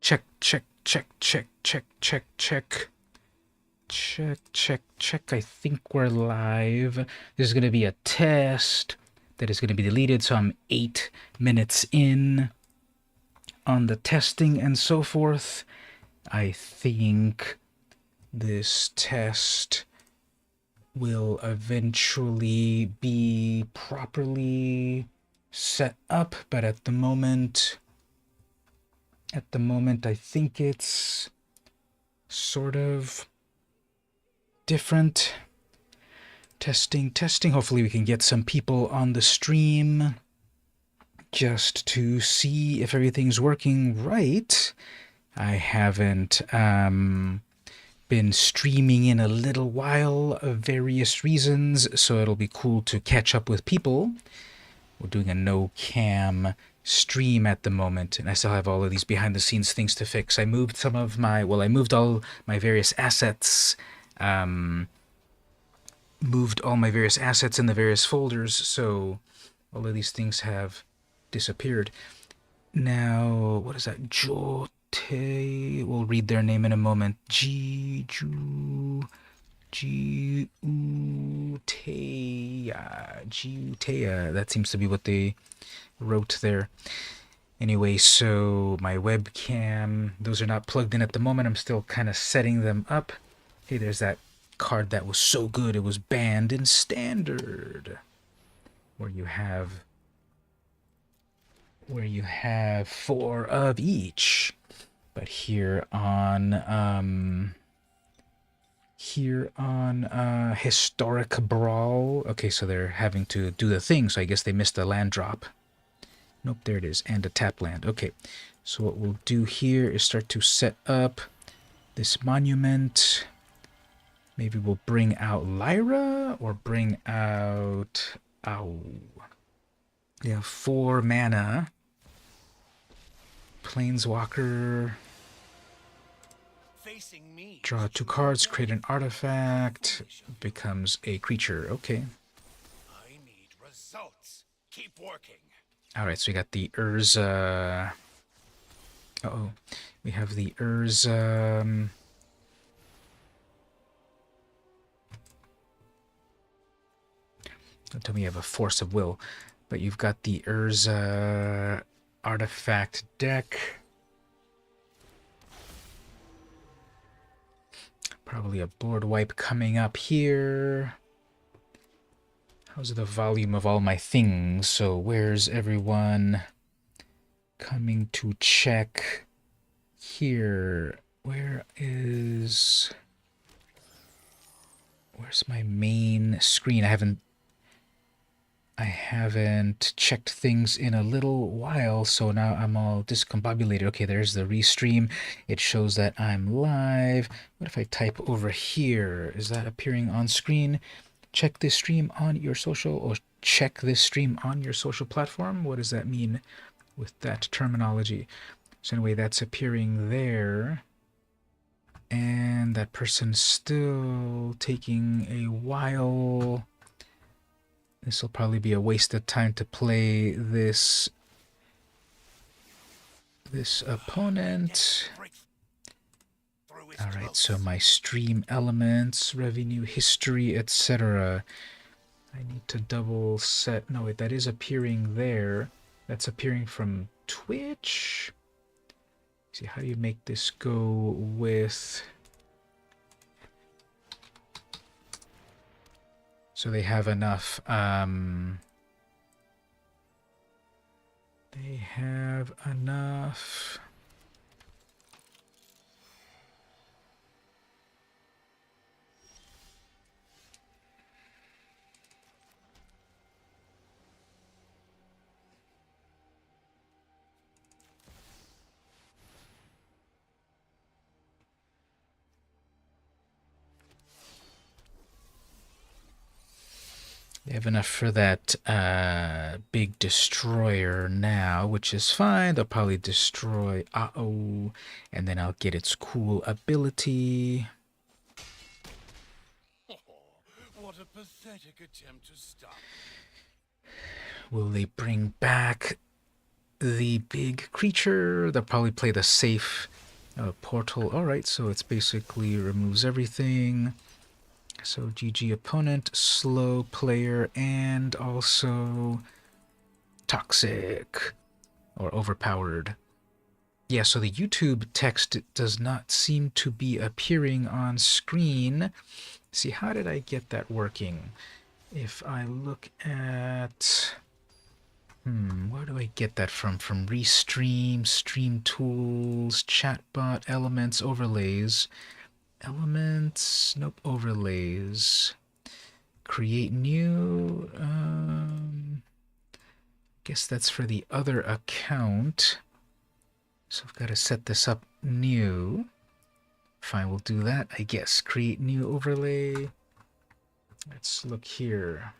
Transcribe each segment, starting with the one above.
Check, check, check, check, check, check, check. Check, check, check. I think we're live. This is going to be a test that is going to be deleted, so I'm 8 minutes in on the testing and so forth. I think this test will eventually be properly set up, but at the moment I think it's sort of different. Testing. Hopefully we can get some people on the stream just to see if everything's working right. I haven't been streaming in a little while of various reasons, so it'll be cool to catch up with people. We're doing a no-cam stream at the moment, and I still have all of these behind-the-scenes things to fix. I moved some of my, I moved all my various assets, moved all my various assets in the various folders, so all of these things have disappeared. Now, what is that? Jote. We'll read their name in a moment. Giutea. That seems to be what they wrote there. Anyway, so my webcam, those are not plugged in at the moment. I'm still kind of setting them up. Hey, there's that card that was so good it was banned in standard, where you have 4 of each. But here on Historic Brawl, okay, so they're having to do the thing, so I guess they missed a land drop. Nope, there it is, and a tap land. Okay, so what we'll do here is start to set up this monument. Maybe we'll bring out Lyra, or bring out... Ow. We have 4 mana. Planeswalker. Draw 2 cards, create an artifact, becomes a creature. Okay. I need results. Keep working. Alright, so we got the Urza. Uh-oh. We have the Urza. Don't tell me you have a force of will. But you've got the Urza artifact deck. Probably a board wipe coming up here. How's the volume of all my things? So where's everyone coming to check here? Where's my main screen? I haven't checked things in a little while, so now I'm all discombobulated. Okay, there's the restream. It shows that I'm live. What if I type over here? Is that appearing on screen? Check this stream on your social, or check this stream on your social platform? What does that mean with that terminology? So anyway, that's appearing there. And that person's still taking a while. This will probably be a wasted time to play this opponent. Alright, so my stream elements, revenue, history, etc. I need to double set. No, wait, that is appearing there. That's appearing from Twitch. See, how do you make this go with... So they have enough, They have enough for that big destroyer now, which is fine. They'll probably destroy and then I'll get its cool ability. What a pathetic attempt to stop. Will they bring back the big creature. They'll probably play the safe portal. Alright, so it's basically removes everything. So GG opponent, slow player, and also toxic or overpowered. Yeah, so the YouTube text does not seem to be appearing on screen. See, how did I get that working? If I look at... where do I get that from? From Restream, Stream Tools, Chatbot, Elements, Overlays. Elements, nope, Overlays. Create new, guess that's for the other account. So I've got to set this up new. Fine, we'll do that, I guess. Create new overlay. Let's look here.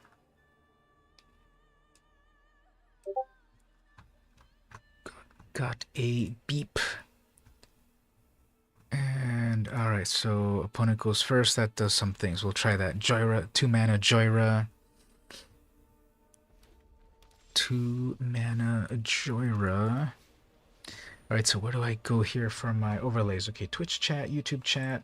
Got a beep. And alright, so opponent goes first. That does some things. We'll try that. Joyra, 2-mana Joyra. 2-mana Joyra. Alright, so where do I go here for my overlays? Okay, Twitch chat, YouTube chat.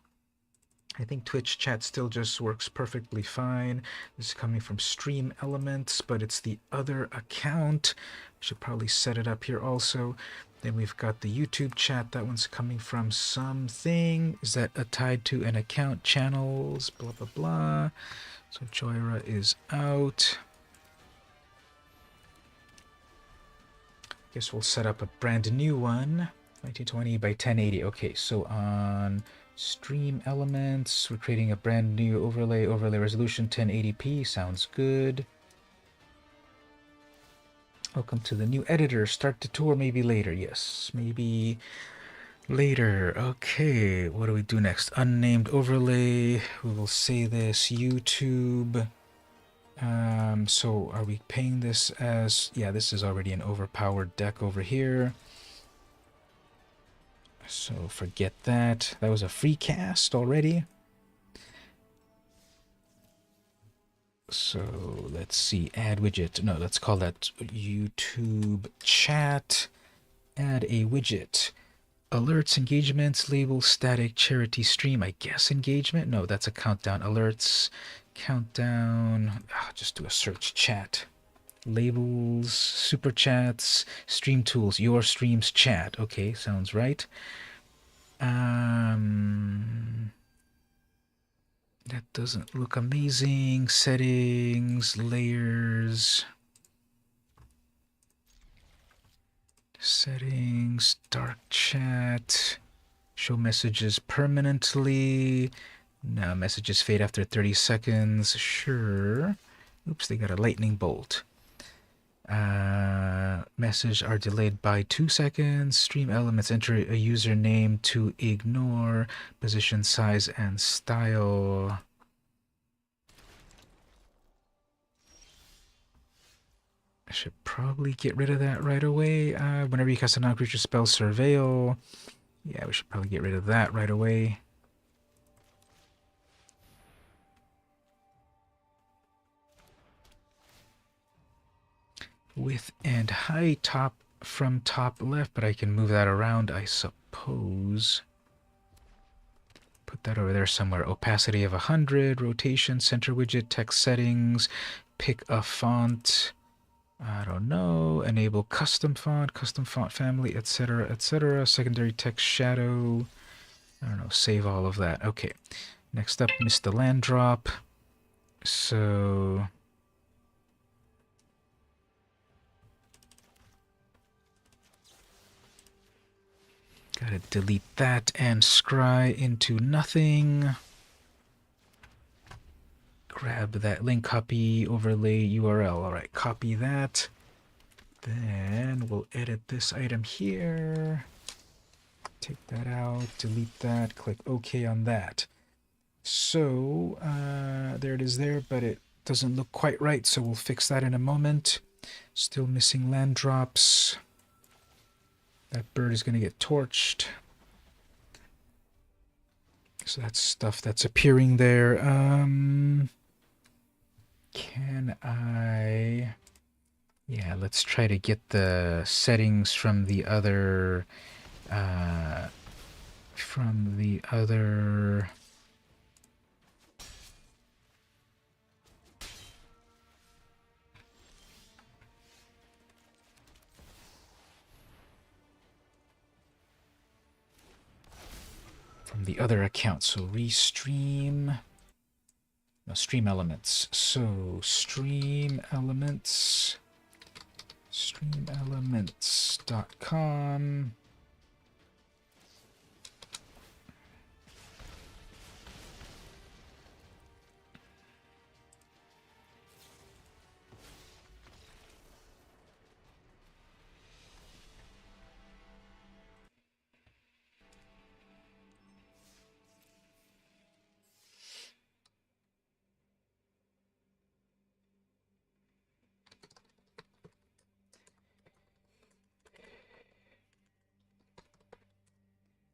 I think Twitch chat still just works perfectly fine. This is coming from Stream Elements, but it's the other account. We should probably set it up here also. Then we've got the YouTube chat. That one's coming from something. Is that tied to an account? Channels, blah, blah, blah. So Joyra is out. Guess we'll set up a brand new one. 1920 by 1080. Okay, so on Stream Elements, we're creating a brand new overlay. Overlay resolution 1080p. Sounds good. Welcome to the new editor. Start the tour maybe later. Yes, maybe later. Okay, what do we do next? Unnamed overlay. We will say this YouTube. So are we paying this as... Yeah, this is already an overpowered deck over here. So forget that. That was a free cast already. So let's see, add widget. No, let's call that YouTube chat. Add a widget. Alerts, engagements, label, static, charity, stream. I guess engagement? No, that's a countdown. Alerts, countdown. Just do a search chat. Labels, super chats, stream tools, your streams chat. Okay, sounds right. That doesn't look amazing. Settings, layers. Settings, dark chat. Show messages permanently. No, messages fade after 30 seconds. Sure. Oops, they got a lightning bolt. Message are delayed by 2 seconds. Stream elements enter a username to ignore. Position, size, and style. I should probably get rid of that right away. Whenever you cast a non-creature spell, surveil. Yeah, we should probably get rid of that right away. Width and height, top from top left, but I can move that around, I suppose. Put that over there somewhere. Opacity of 100, rotation, center widget, text settings, pick a font. I don't know. Enable custom font family, etc., etc. Secondary text shadow. I don't know. Save all of that. Okay. Next up, missed the land drop. So... gotta delete that and scry into nothing. Grab that link, copy, overlay URL. Alright, copy that. Then we'll edit this item here. Take that out, delete that, click OK on that. So, there it is there, but it doesn't look quite right, so we'll fix that in a moment. Still missing land drops. That bird is going to get torched. So that's stuff that's appearing there. Can I Yeah, let's try to get the settings from the other uh, from the other account. So restream, no, stream elements. So streamelements.com.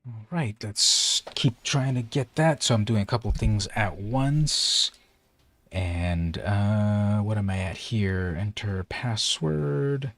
All right, let's keep trying to get that. So I'm doing a couple things at once. And what am I at here? Enter password.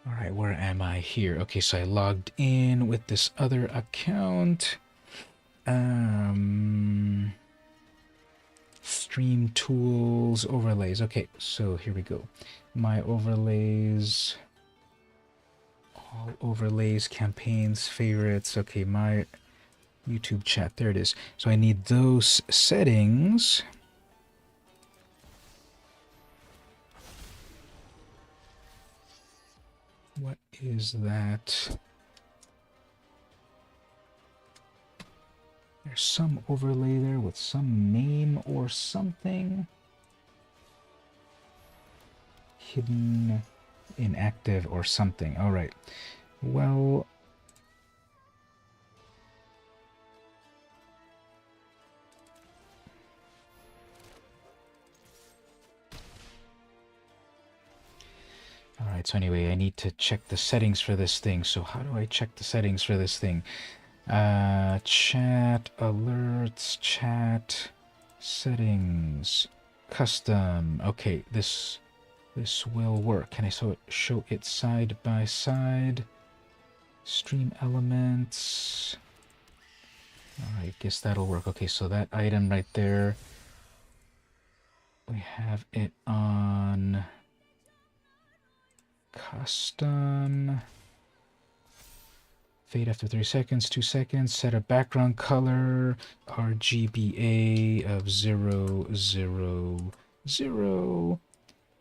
All right, where am I here? Okay, so I logged in with this other account. Stream tools, overlays. Okay, so here we go. My overlays, all overlays, campaigns, favorites. Okay, my YouTube chat. There it is. So I need those settings. What is that? There's some overlay there with some name or something. Hidden, inactive, or something. All right. Well, all right, so anyway, I need to check the settings for this thing. So how do I check the settings for this thing? Chat, alerts, chat, settings, custom. Okay, this will work. Can I show it side by side? Stream elements. All right, guess that'll work. Okay, so that item right there, we have it on custom. Fade after 3 seconds, 2 seconds. Set a background color, RGBA of 0, 0, 0,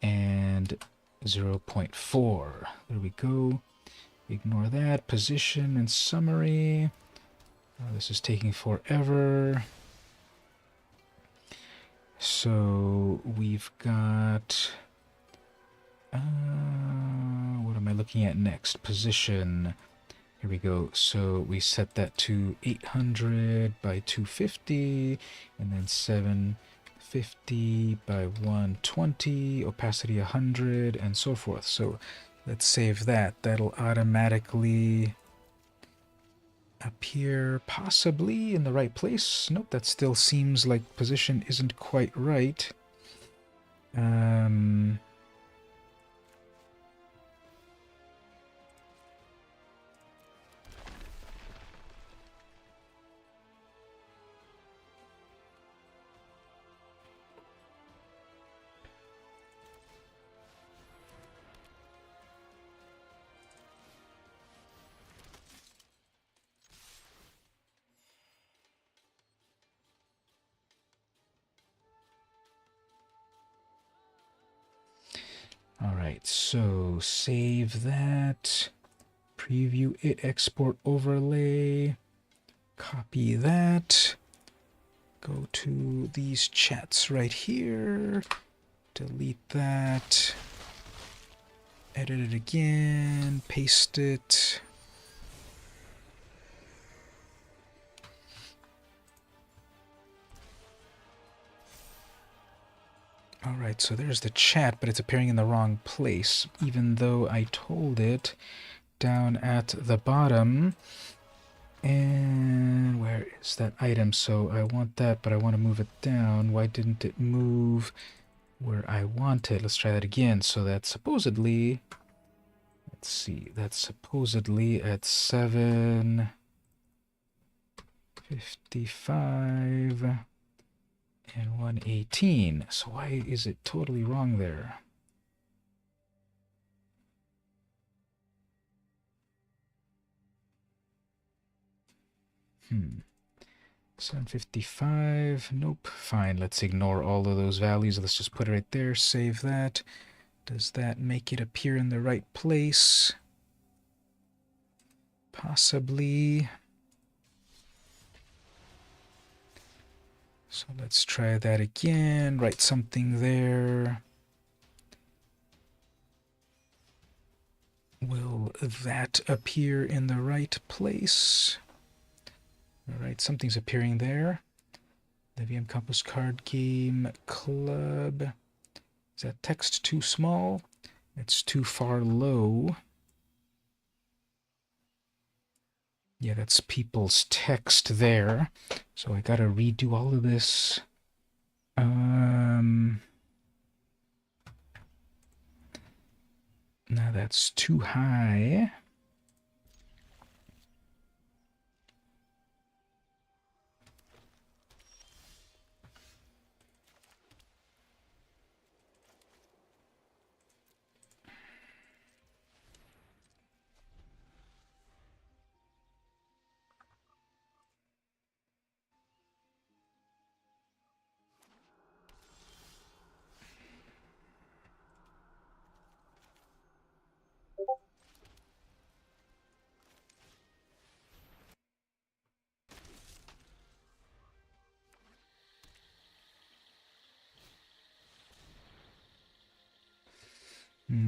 and 0.4. There we go. Ignore that. Position and summary. Oh, this is taking forever. So we've got... what am I looking at next? Position. Here we go. So we set that to 800 by 250, and then 750 by 120, opacity 100, and so forth. So let's save that. That'll automatically appear possibly in the right place. Nope, that still seems like position isn't quite right. Alright, so save that, preview it, export overlay, copy that, go to these chats right here, delete that, edit it again, paste it. Alright, so there's the chat, but it's appearing in the wrong place, even though I told it down at the bottom. And where is that item? So I want that, but I want to move it down. Why didn't it move where I want it? Let's try that again. So that's supposedly, let's see, that's supposedly at 755 and 118. So why is it totally wrong there? 755. Nope. Fine. Let's ignore all of those values. Let's just put it right there. Save that. Does that make it appear in the right place? Possibly. So let's try that again. Write something there. Will that appear in the right place? All right, something's appearing there. The VM Campus Card Game Club. Is that text too small? It's too far low. Yeah, that's people's text there. So I gotta redo all of this. Now that's too high.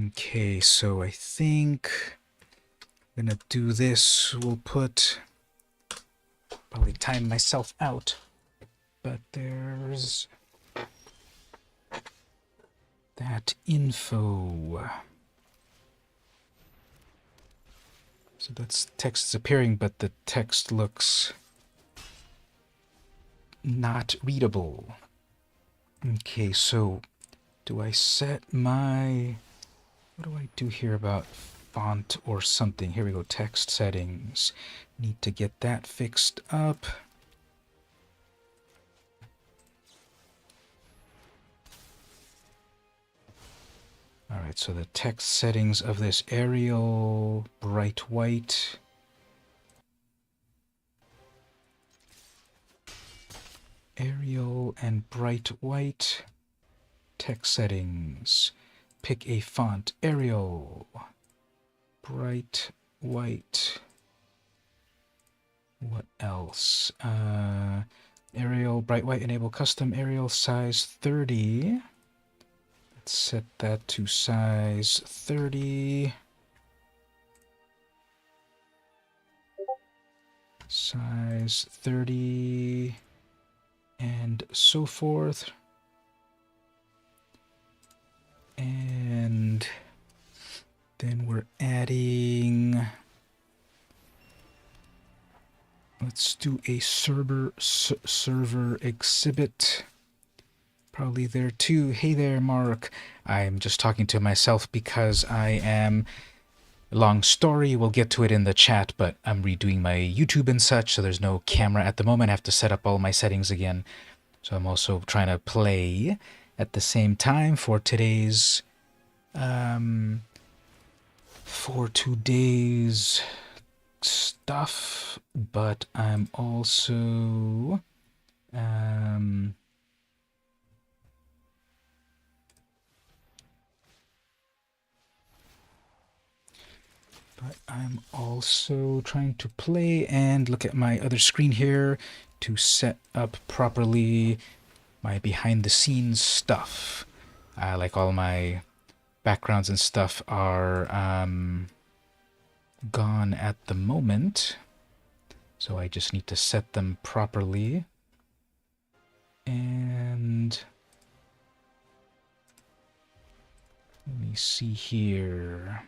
Okay, so I think I'm gonna do this. We'll put, probably time myself out, but there's that info. So that's text is appearing, but the text looks not readable. Okay, so do I set my, what do I do here about font or something? Here we go, text settings. Need to get that fixed up. All right, so the text settings of this Arial, bright white. Arial and bright white. Text settings. Pick a font. Arial. Bright white. What else? Arial, bright white, enable custom Arial size 30. Let's set that to size 30. Size 30. And so forth. And then we're adding Let's do a server exhibit. Probably there too. Hey there, Mark. I'm just talking to myself because I am... Long story, we'll get to it in the chat, but I'm redoing my YouTube and such, so there's no camera at the moment. I have to set up all my settings again. So I'm also trying to play at the same time for today's stuff, but I'm also trying to play and look at my other screen here to set up properly my behind the scenes stuff. Like all my backgrounds and stuff are gone at the moment, so I just need to set them properly. And let me see here.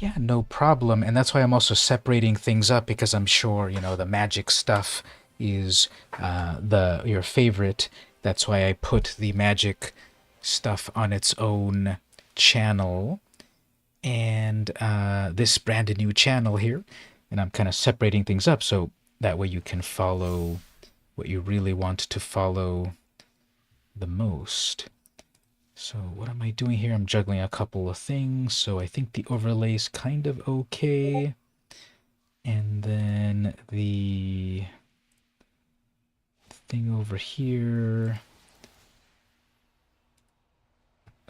Yeah, no problem. And that's why I'm also separating things up, because I'm sure, you know, the magic stuff is your favorite. That's why I put the magic stuff on its own channel, and this brand new channel here. And I'm kind of separating things up so that way you can follow what you really want to follow the most. So what am I doing here? I'm juggling a couple of things. So I think the overlay's kind of okay. And then the thing over here.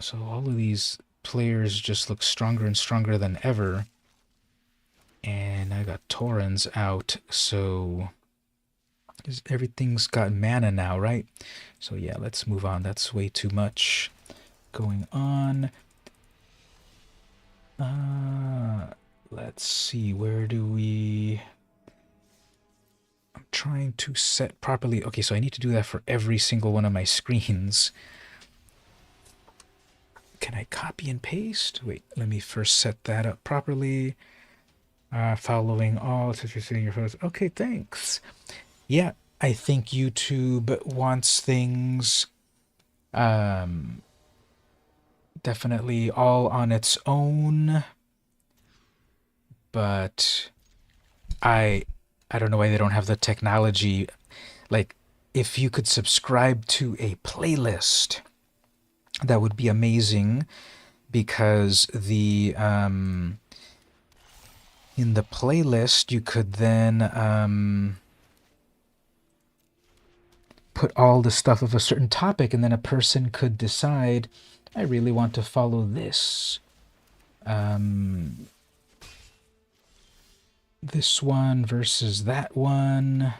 So all of these players just look stronger and stronger than ever. And I got Torrens out, so everything's got mana now, right? So yeah, let's move on. That's way too much going on. Let's see, where do we... I'm trying to set properly. Okay, so I need to do that for every single one of my screens. Can I copy and paste? Wait, let me first set that up properly. Following all, since you're seeing your photos. Okay, thanks. Yeah, I think YouTube wants things definitely all on its own, but I don't know why they don't have the technology. Like, if you could subscribe to a playlist, that would be amazing, because the in the playlist you could then put all the stuff of a certain topic, and then a person could decide, I really want to follow this. This one versus that one.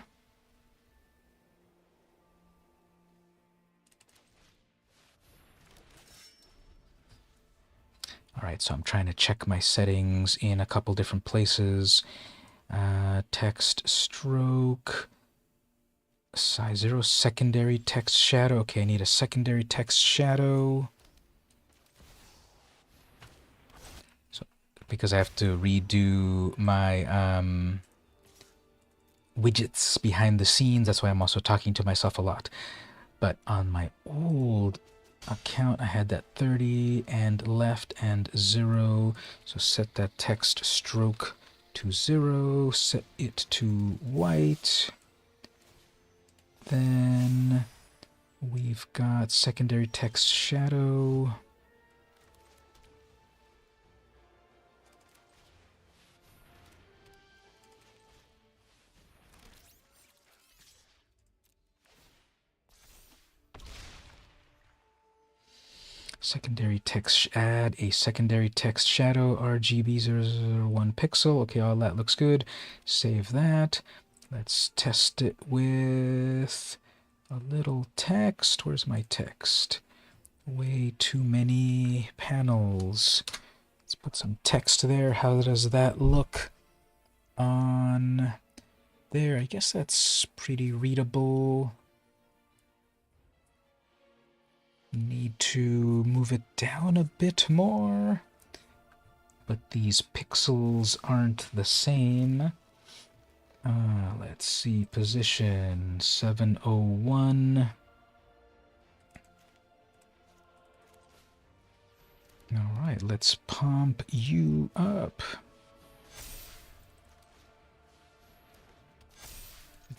All right, so I'm trying to check my settings in a couple different places. Text stroke. Size 0, secondary text shadow. Okay, I need a secondary text shadow. So, because I have to redo my widgets behind the scenes, that's why I'm also talking to myself a lot. But on my old account, I had that 30 and left and 0. So set that text stroke to 0, set it to white. Then we've got secondary text shadow. Secondary text, add a secondary text shadow, RGB 001 pixel. Okay, all that looks good. Save that. Let's test it with a little text. Where's my text? Way too many panels. Let's put some text there. How does that look on there? I guess that's pretty readable. Need to move it down a bit more, but these pixels aren't the same. Let's see, position 701. All right, let's pump you up.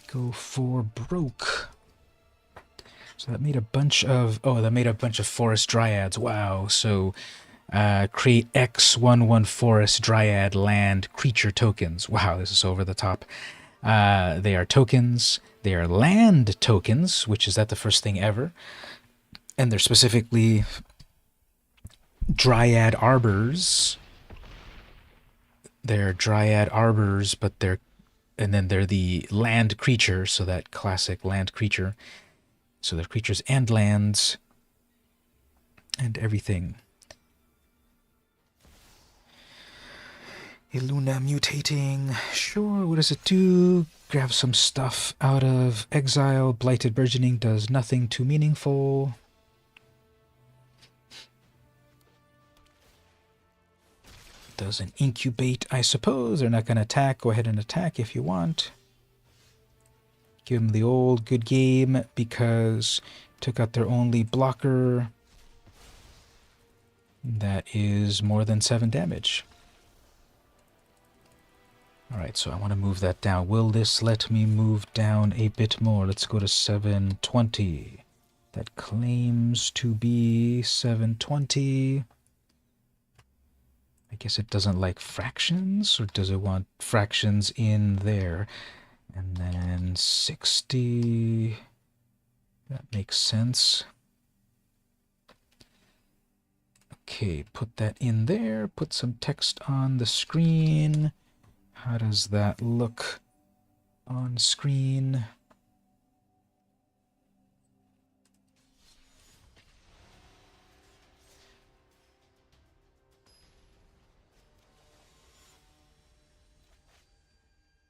Go for broke. So that made a bunch of, forest dryads. Wow. So create X11 forest dryad land creature tokens. Wow, this is over the top. They are tokens. They are land tokens, which is that the first thing ever. And they're specifically dryad arbors. They're dryad arbors, but they're the land creature, so that classic land creature. So they're creatures and lands and everything. Iluna mutating. Sure, what does it do? Grab some stuff out of exile. Blighted burgeoning does nothing too meaningful. Doesn't incubate, I suppose. They're not going to attack. Go ahead and attack if you want. Give them the old good game because took out their only blocker. That is more than 7 damage. Alright, so I want to move that down. Will this let me move down a bit more? Let's go to 720. That claims to be 720. I guess it doesn't like fractions, or does it want fractions in there? And then 60. That makes sense. Okay, put that in there. Put some text on the screen. How does that look on screen?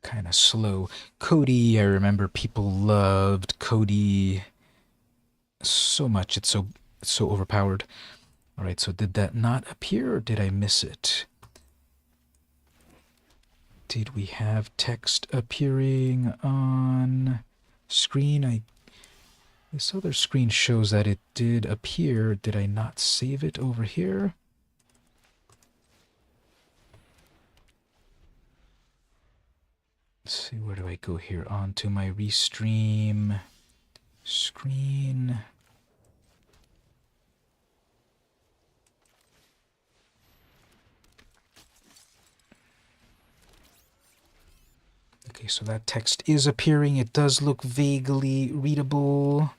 Kind of slow. Cody, I remember people loved Cody so much. It's so overpowered. All right, so did that not appear, or did I miss it? Did we have text appearing on screen? This other screen shows that it did appear. Did I not save it over here? Let's see, where do I go here? Onto my restream screen. Okay, so that text is appearing. It does look vaguely readable.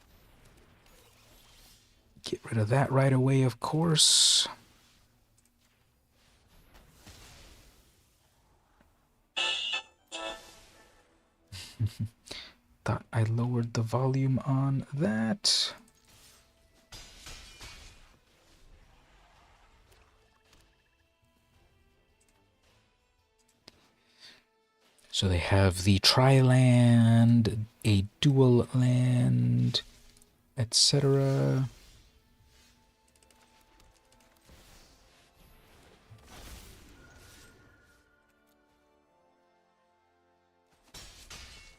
Get rid of that right away, of course. Thought I lowered the volume on that. So they have the tri-land, a dual land, etc.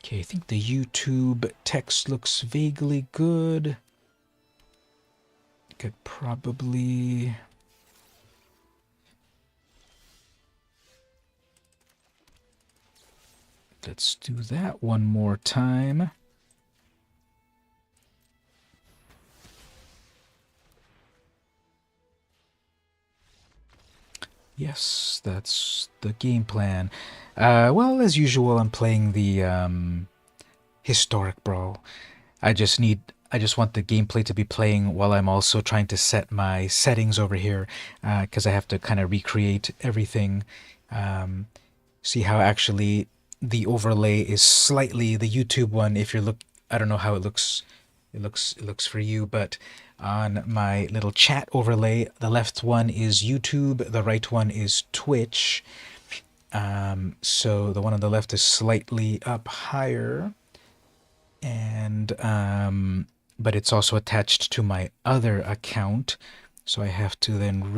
Okay, I think the YouTube text looks vaguely good. Could probably... Let's do that one more time. Yes, that's the game plan. Well, as usual, I'm playing the Historic Brawl. I just want the gameplay to be playing while I'm also trying to set my settings over here, because I have to kind of recreate everything. See how actually the overlay is slightly the YouTube one. If you're I don't know how it looks. It looks for you, but on my little chat overlay, the left one is YouTube, the right one is Twitch. So the one on the left is slightly up higher, and but it's also attached to my other account, so I have to then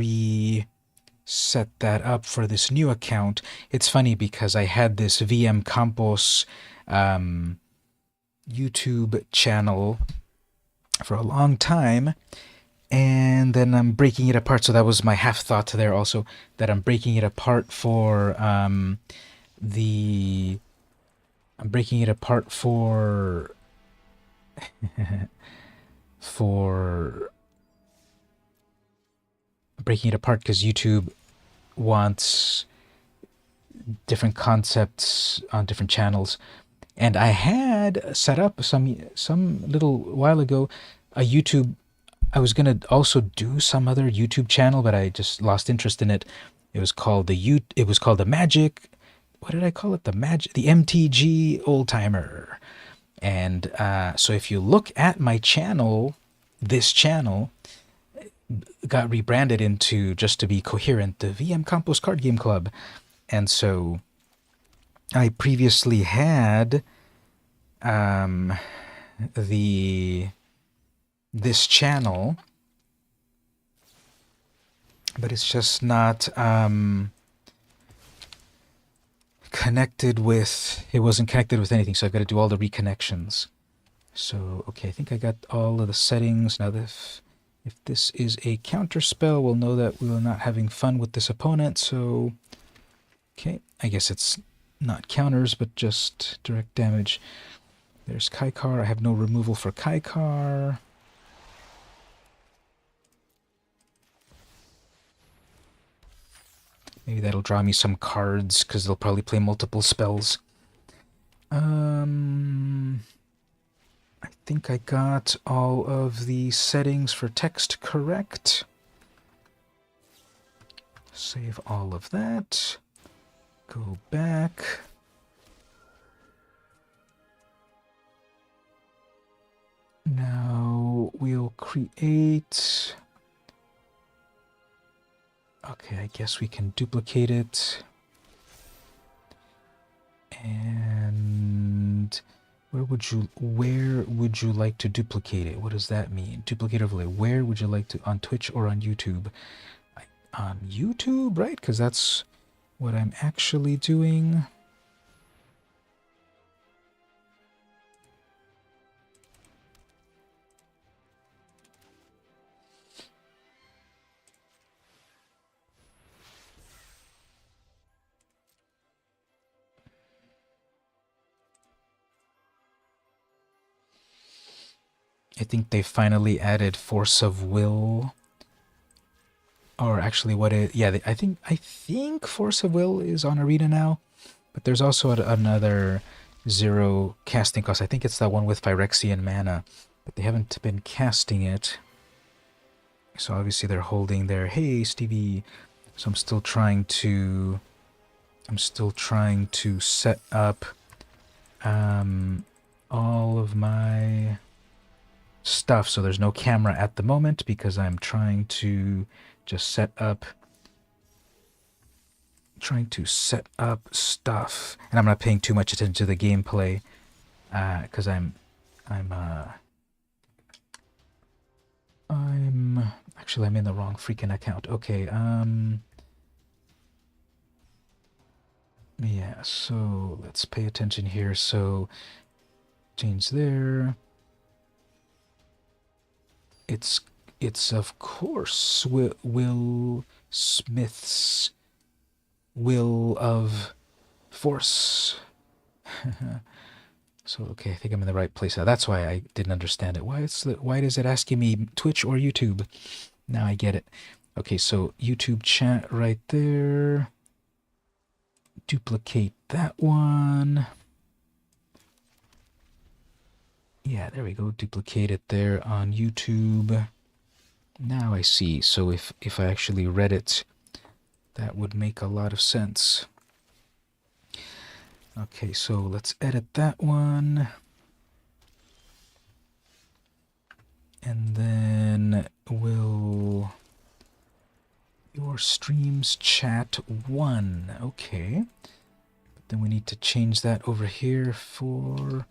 set that up for this new account. It's funny because I had this VM Campos YouTube channel for a long time, and then I'm breaking it apart. So that was my half thought there also, that I'm breaking it apart for the I'm breaking it apart for breaking it apart because YouTube wants different concepts on different channels. And I had set up some little while ago a YouTube. I was gonna also do some other YouTube channel, but I just lost interest in it. It was called the Magic. What did I call it? The MTG Old Timer. And so if you look at my channel, this channel got rebranded into, just to be coherent, the VM Campos Card Game Club. And so I previously had this channel, but it's just not connected with, it wasn't connected with anything, so I've got to do all the reconnections. So, okay, I think I got all of the settings. Now, if this is a counter spell, we'll know that we're not having fun with this opponent, so, okay, I guess it's not counters, but just direct damage. There's Kaikar. I have no removal for Kaikar. Maybe that'll draw me some cards, because they'll probably play multiple spells. I think I got all of the settings for text correct. Save all of that. Go back. Now we'll create... Okay, I guess we can duplicate it. And where would you like to duplicate it? What does that mean? Duplicate overlay. Where would you like to, on Twitch or on YouTube? On YouTube, right? Because that's what I'm actually doing. I think they finally added Force of Will. Or actually, I think Force of Will is on Arena now. But there's also another 0 casting cost. I think it's that one with Phyrexian mana. But they haven't been casting it. So obviously they're holding their, hey, Stevie. So I'm still trying to set up all of my stuff. So there's no camera at the moment because I'm trying to just set up stuff, and I'm not paying too much attention to the gameplay because I'm actually I'm in the wrong freaking account. Okay, yeah, so let's pay attention here. So change there. It's of course Will Smith's Will of Force. So okay, I think I'm in the right place now. That's why I didn't understand it. Why is it asking me Twitch or YouTube? Now I get it. Okay, so YouTube chat right there. Duplicate that one. Yeah, there we go. Duplicate it there on YouTube. Now I see. So if I actually read it, that would make a lot of sense. Okay, so let's edit that one. And then we'll... Your streams chat 1. Okay. But then we need to change that over here for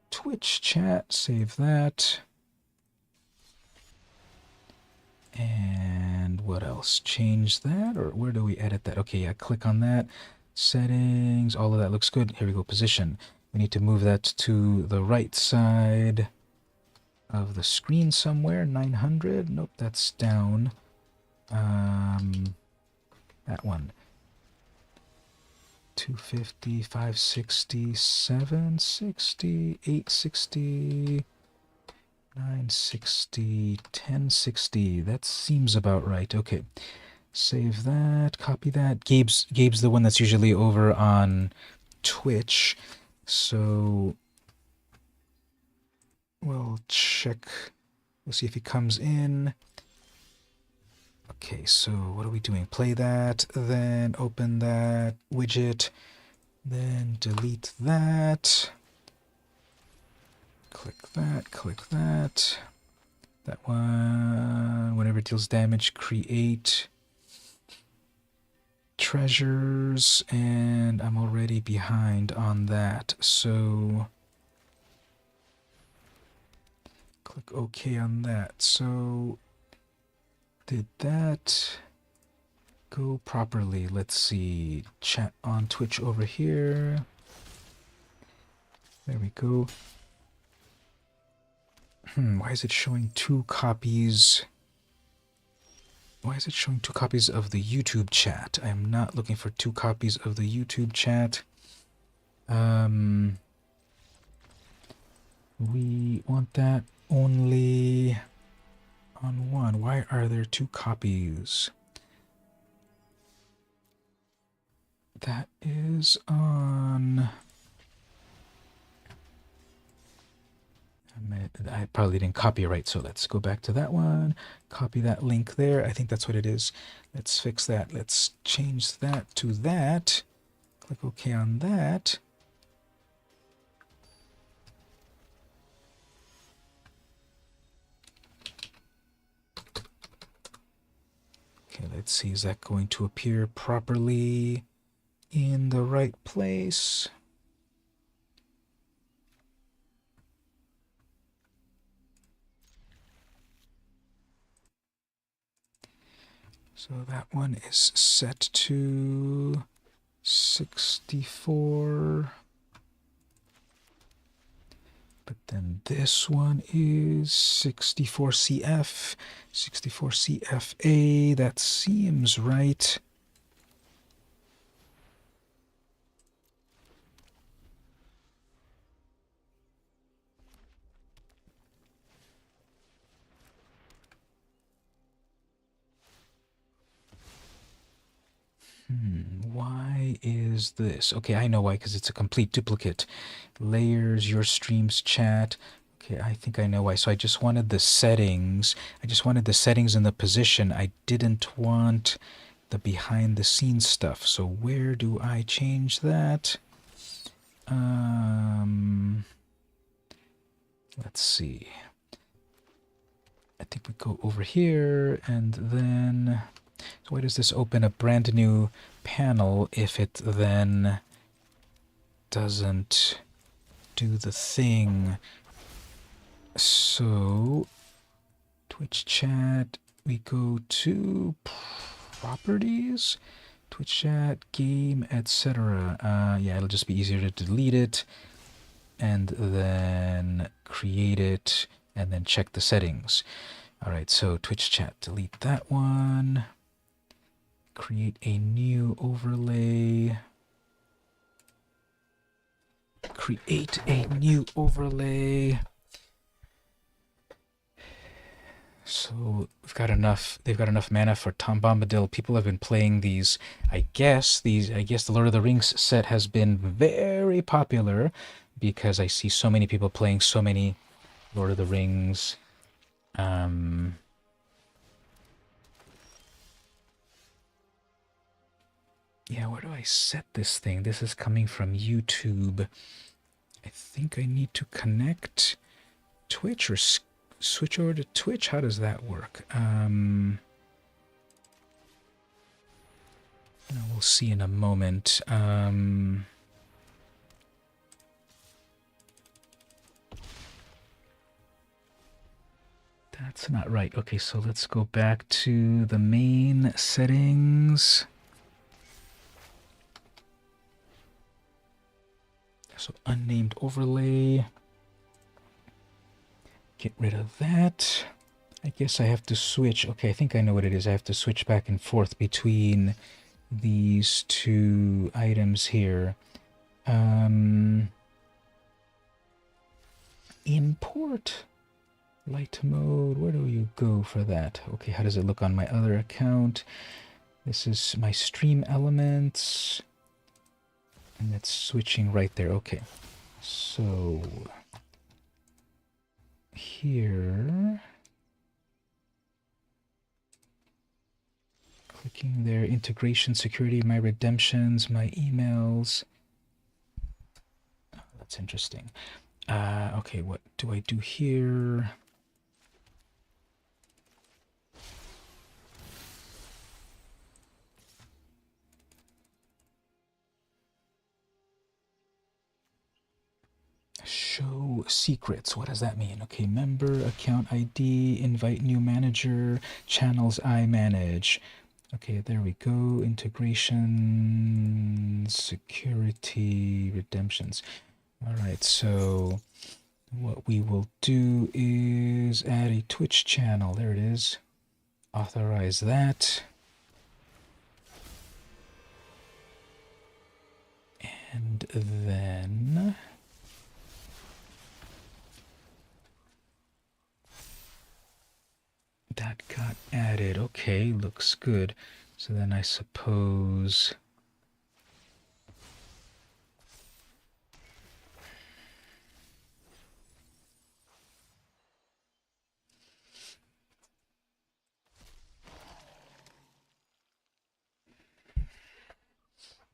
Twitch chat. Save that. And what else? Change that, or where do we edit that? Okay, yeah, click on that. Settings, all of that looks good. Here we go, position. We need to move that to the right side of the screen somewhere. 900. Nope, that's down. That one. 250, 560, 760, 860, 960, 1060. That seems about right. Okay. Save that, copy that. Gabe's the one that's usually over on Twitch. So we'll check. We'll see if he comes in. Okay, so what are we doing? Play that, then open that widget, then delete that. Click that, click that. That one, whenever it deals damage, create treasures, and I'm already behind on that, so click OK on that. So did that go properly? Let's see. Chat on Twitch over here. There we go. Why is it showing 2 copies? Why is it showing 2 copies of the YouTube chat? I am not looking for 2 copies of the YouTube chat. We want that only on 1. Why are there 2 copies? That is on... I probably didn't copy it right, so let's go back to that one. Copy that link there. I think that's what it is. Let's fix that. Let's change that to that. Click OK on that. Okay, let's see. Is that going to appear properly in the right place? So that one is set to 64. But then this one is 64CF, 64CFA. That seems right. Why is this? Okay, I know why, because it's a complete duplicate. Layers, your streams, chat. Okay, I think I know why. So I just wanted the settings. I just wanted the settings and the position. I didn't want the behind the scenes stuff. So where do I change that? Let's see. I think we go over here and then... So why does this open a brand new panel if it then doesn't do the thing? So Twitch chat, we go to properties, Twitch chat, game, etc. Yeah, it'll just be easier to delete it and then create it and then check the settings. All right, so Twitch chat, delete that one. Create a new overlay. Create a new overlay. So we've got enough. They've got enough mana for Tom Bombadil. People have been playing these. I guess the Lord of the Rings set has been very popular because I see so many people playing so many Lord of the Rings. Yeah, where do I set this thing? This is coming from YouTube. I think I need to connect Twitch or switch over to Twitch. How does that work? We'll see in a moment. That's not right. Okay, so let's go back to the main settings. So unnamed overlay. Get rid of that. I guess I have to switch. Okay, I think I know what it is. I have to switch back and forth between these two items here. Import light mode. Where do you go for that? Okay, how does it look on my other account? This is my stream elements. And it's switching right there. Okay. So here, clicking there, integration, security, my redemptions, my emails. Oh, that's interesting. Okay, what do I do here? Show secrets. What does that mean? Okay, member, account ID, invite new manager, channels I manage. Okay, there we go. Integration, security, redemptions. All right, so what we will do is add a Twitch channel. There it is. Authorize that. And then that got added. Okay, looks good. So then I suppose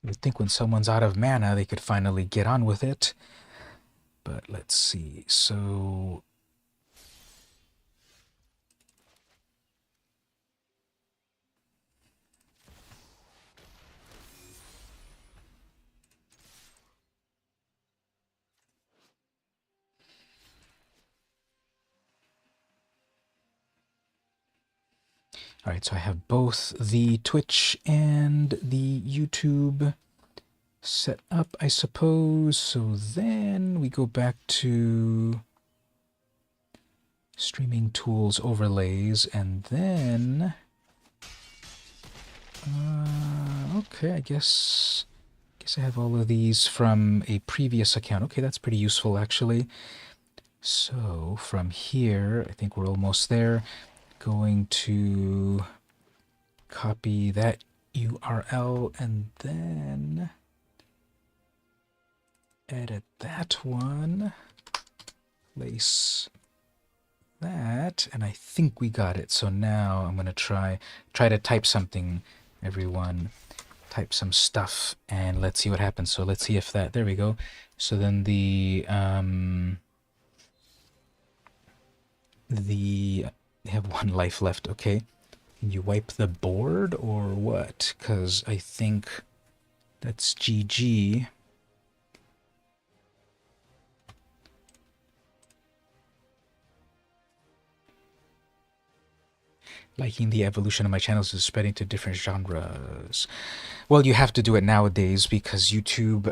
you would think when someone's out of mana, they could finally get on with it. But let's see. So all right, so I have both the Twitch and the YouTube set up, I suppose. So then we go back to streaming tools, overlays, and then okay, I guess I have all of these from a previous account. Okay, that's pretty useful actually. So from here, I think we're almost there. Going to copy that URL and then edit that one, place that, and I think we got it. So now I'm going to try to type something, everyone. Type some stuff and let's see what happens. So let's see if that, there we go. So then they have one life left. Okay, can you wipe the board or what? Because I think that's GG. Liking the evolution of my channels is spreading to different genres. Well, you have to do it nowadays because YouTube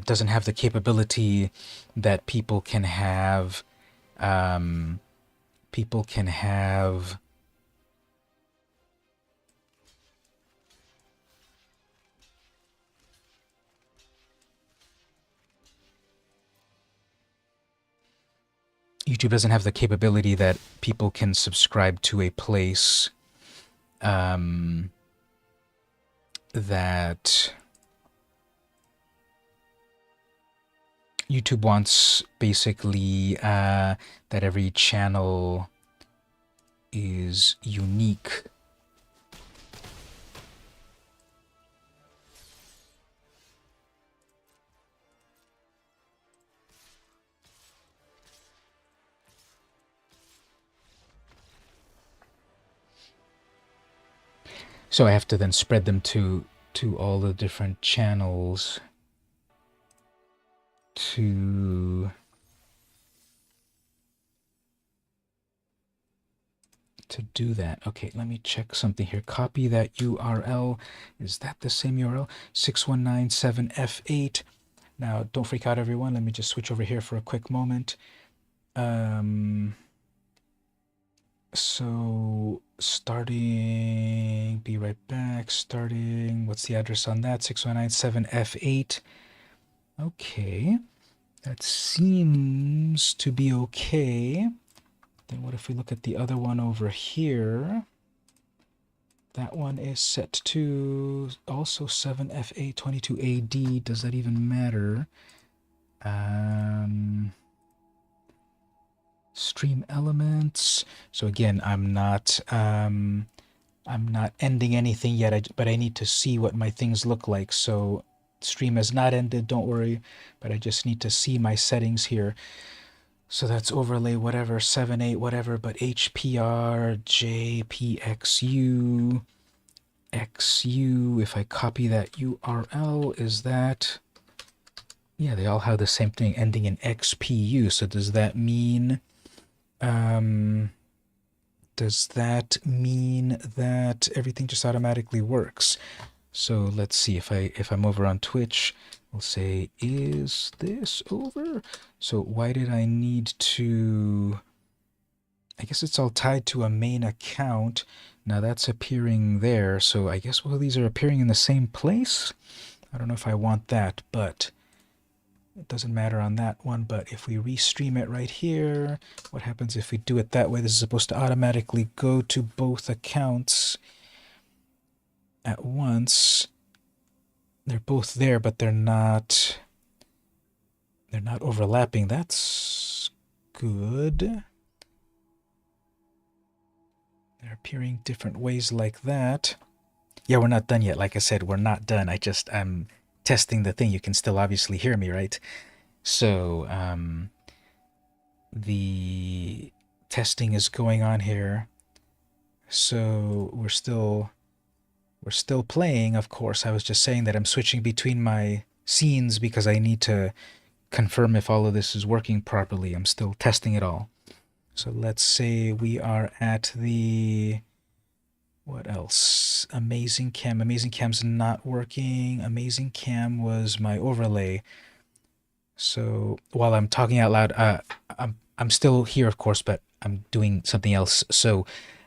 doesn't have the capability that people can have. People can have YouTube doesn't have the capability that people can subscribe to a place that YouTube wants basically that every channel is unique. So I have to then spread them to all the different channels to to do that. Okay, let me check something here. Copy that URL. Is that the same URL? 6197F8. Now, don't freak out, everyone. Let me just switch over here for a quick moment. So starting, be right back. Starting, what's the address on that? 6197F8. Okay, that seems to be okay. Then what if we look at the other one over here? That one is set to also 7F822AD. Does that even matter? Stream elements. So again, I'm not ending anything yet, but I need to see what my things look like. So stream has not ended, don't worry, but I just need to see my settings here. So that's overlay whatever, 7.8 whatever, but HPR, JPXU, XU, if I copy that URL, is that... Yeah, they all have the same thing ending in XPU. So does that mean that everything just automatically works? So let's see, if I'm over on Twitch, we'll say, is this over? So why did I need to... I guess it's all tied to a main account. Now that's appearing there, so I guess all these are appearing in the same place? I don't know if I want that, but it doesn't matter on that one. But if we restream it right here, what happens if we do it that way? This is supposed to automatically go to both accounts at once. They're both there, but they're not overlapping. That's good. They're appearing different ways like that. Yeah, we're not done yet. Like I said, we're not done. I'm testing the thing. You can still obviously hear me, right? So the testing is going on here. So we're still playing, of course. I was just saying that I'm switching between my scenes because I need to confirm if all of this is working properly. I'm still testing it all. So let's say we are at the... What else? Amazing Cam. Amazing Cam's not working. Amazing Cam was my overlay. So while I'm talking out loud, I'm still here, of course, but I'm doing something else. So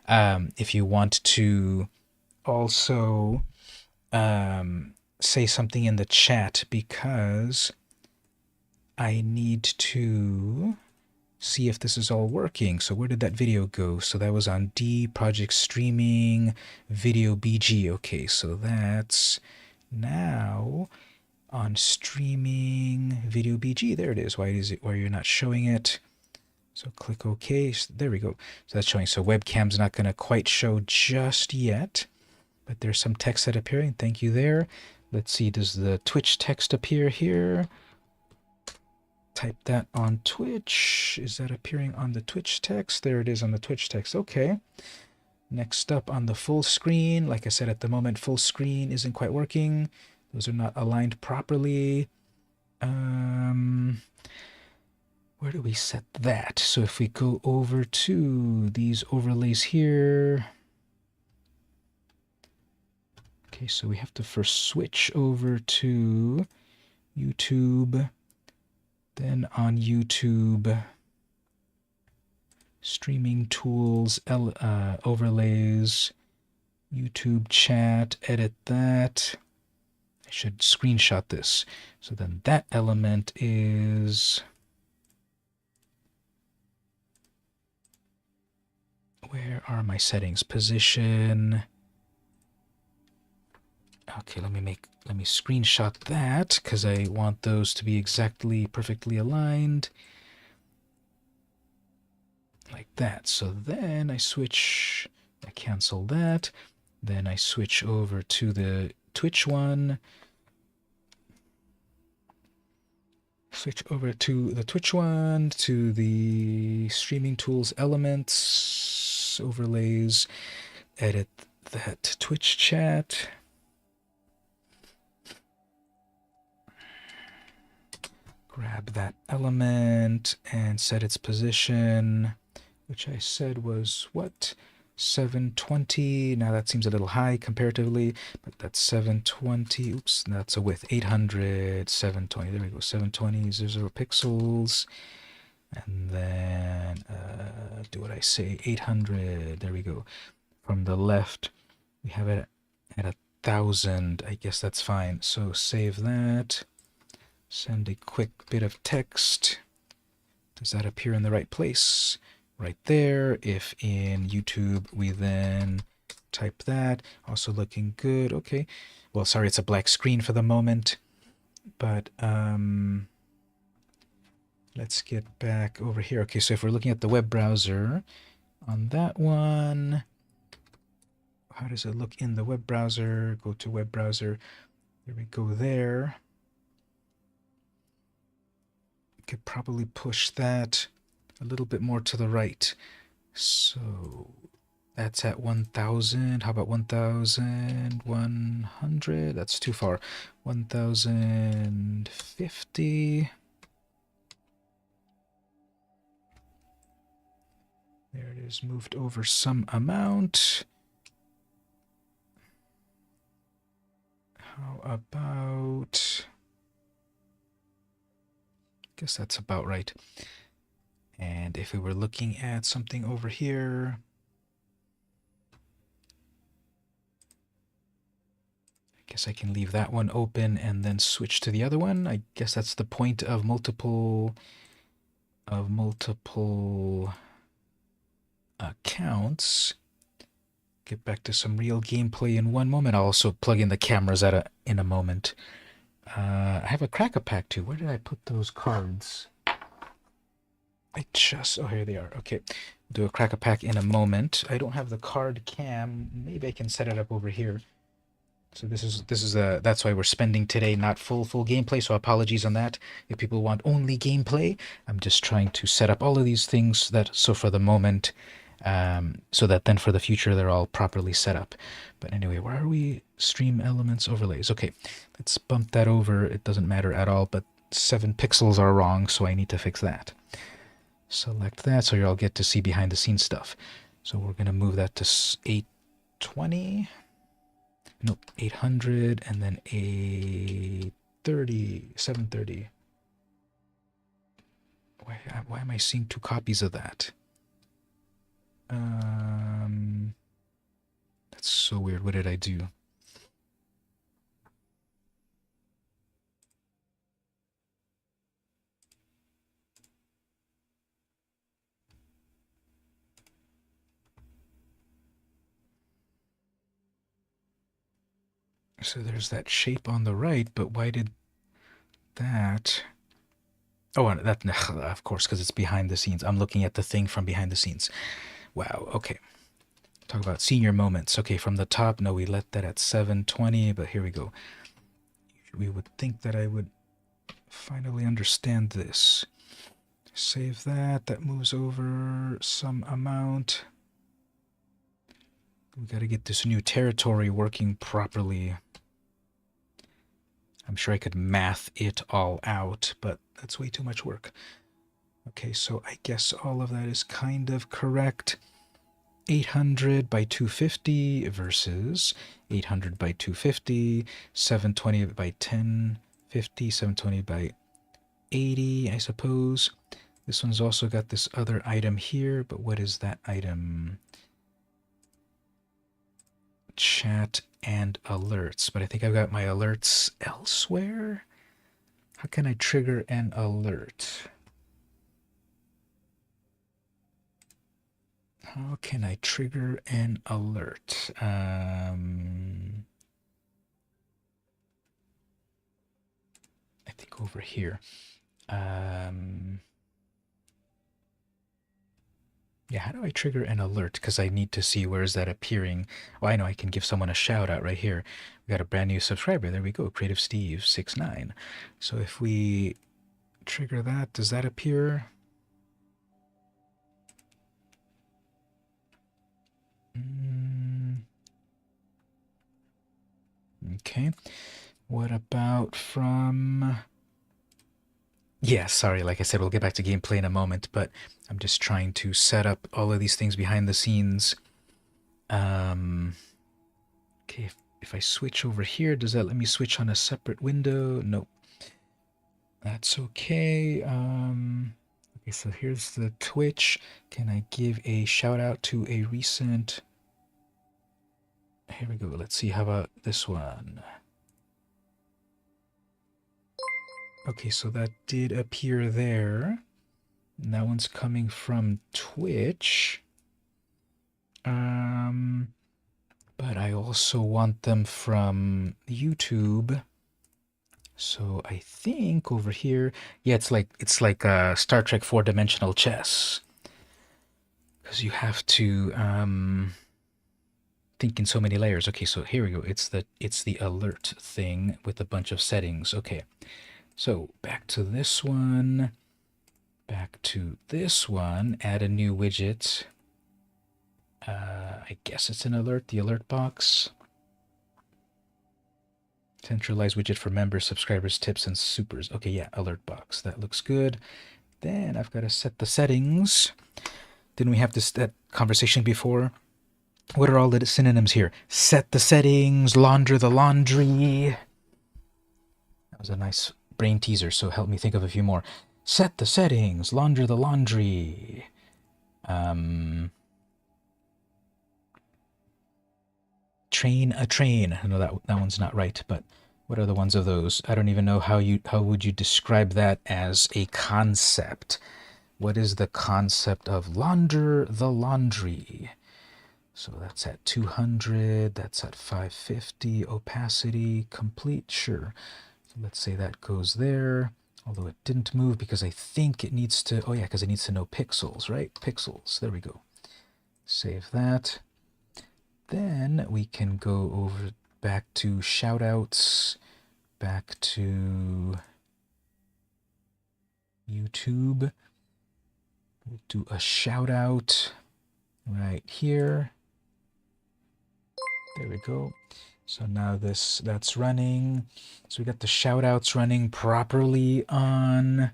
if you want to also say something in the chat, because I need to see if this is all working. So where did that video go? So that was on D, project streaming, video BG. Okay, so that's now on streaming video BG. There it is. Why you're not showing it? So click OK. There we go. So that's showing. So webcam's not going to quite show just yet, but there's some text that appearing. Thank you there. Let's see. Does the Twitch text appear here? Type that on Twitch. Is that appearing on the Twitch text? There it is on the Twitch text. Okay. Next up on the full screen. Like I said, at the moment, full screen isn't quite working. Those are not aligned properly. Where do we set that? So if we go over to these overlays here. Okay, so we have to first switch over to YouTube. Then on YouTube, streaming tools, overlays, YouTube chat, edit that. I should screenshot this. So then that element is... Where are my settings? Position. Okay, let me screenshot that because I want those to be perfectly aligned. Like that. So then I cancel that. Then I switch over to the Twitch one. Switch over to the Twitch one, to the streaming tools elements, overlays, edit that Twitch chat. Grab that element and set its position, which I said was what? 720. Now that seems a little high comparatively, but that's 720. Oops, that's a width. 800, 720. There we go. 720, 0 pixels. And then, do what I say, 800. There we go. From the left, we have it at 1,000. I guess that's fine. So save that. Send a quick bit of text. Does that appear in the right place? Right there. If in YouTube we then type that, also looking good. Okay. Well, sorry, it's a black screen for the moment, but let's get back over here. Okay, so if we're looking at the web browser, on that one, how does it look in the web browser? Go to web browser. There we go there. Could probably push that a little bit more to the right. So that's at 1,000. How about 1,100? That's too far. 1,050. There it is, moved over some amount. How about... I guess that's about right. And if we were looking at something over here, I guess I can leave that one open and then switch to the other one. I guess that's the point of multiple accounts. Get back to some real gameplay in one moment. I'll also plug in the cameras in a moment. I have a cracker pack too. Where did I put those cards? Oh, here they are. Okay, do a cracker pack in a moment. I don't have the card cam. Maybe I can set it up over here. So that's why we're spending today not full gameplay. So apologies on that. If people want only gameplay, I'm just trying to set up all of these things so for the moment, so that then for the future they're all properly set up. But anyway, where are we? Stream elements overlays. Okay, let's bump that over. It doesn't matter at all, but 7 pixels are wrong, so I need to fix that. Select that so you all get to see behind the scenes stuff. So we're going to move that to 820. Nope, 800, and then 830, 730. Why am I seeing 2 copies of that? That's so weird. What did I do? So there's that shape on the right, but why did that... Oh, and that, of course, because it's behind the scenes. I'm looking at the thing from behind the scenes. Wow, okay. Talk about senior moments. Okay, from the top, no, we let that at 720, but here we go. We would think that I would finally understand this. Save that. That moves over some amount. We got to get this new territory working properly. I'm sure I could math it all out, but that's way too much work. Okay, so I guess all of that is kind of correct. 800 by 250 versus 800 by 250, 720 by 1050, 720 by 80, I suppose. This one's also got this other item here, but what is that item? Chat and alerts, but I think I've got my alerts elsewhere. How can I trigger an alert? How can I trigger an alert? I think over here. Yeah, how do I trigger an alert? Because I need to see where is that appearing. Oh, I know, I can give someone a shout out right here. We got a brand new subscriber. There we go, Creative Steve 69. So if we trigger that, does that appear? Okay. What about from... Yeah, sorry, like I said, we'll get back to gameplay in a moment, but I'm just trying to set up all of these things behind the scenes Okay, if I switch over here, does that let me switch on a separate window? Nope. That's okay. Okay, so here's the Twitch. Can I give a shout out to a recent... Here we go. Let's see. How about this one? Okay, so that did appear there. And that one's coming from Twitch. But I also want them from YouTube. So I think over here, yeah, it's like Star Trek 4-dimensional chess, because you have to think in so many layers. Okay, so here we go. It's the alert thing with a bunch of settings. Okay, so back to this one. Back to this one. Add a new widget. I guess it's an alert. The alert box. Centralized widget for members, subscribers, tips, and supers. Okay, yeah, alert box. That looks good. Then I've got to set the settings. Didn't we have that conversation before? What are all the synonyms here? Set the settings, launder the laundry. That was a nice brain teaser, so help me think of a few more. Set the settings, launder the laundry. Train a train. I know that one's not right, but what are the ones of those? I don't even know how would you describe that as a concept. What is the concept of launder the laundry? So that's at 200, that's at 550, opacity, complete, sure. So let's say that goes there, although it didn't move because I think it needs to, oh yeah, because it needs to know pixels, right? Pixels, there we go. Save that. Then we can go over back to shoutouts, back to YouTube. We'll do a shout out right here. There we go. So now that's running. So we got the shout outs running properly on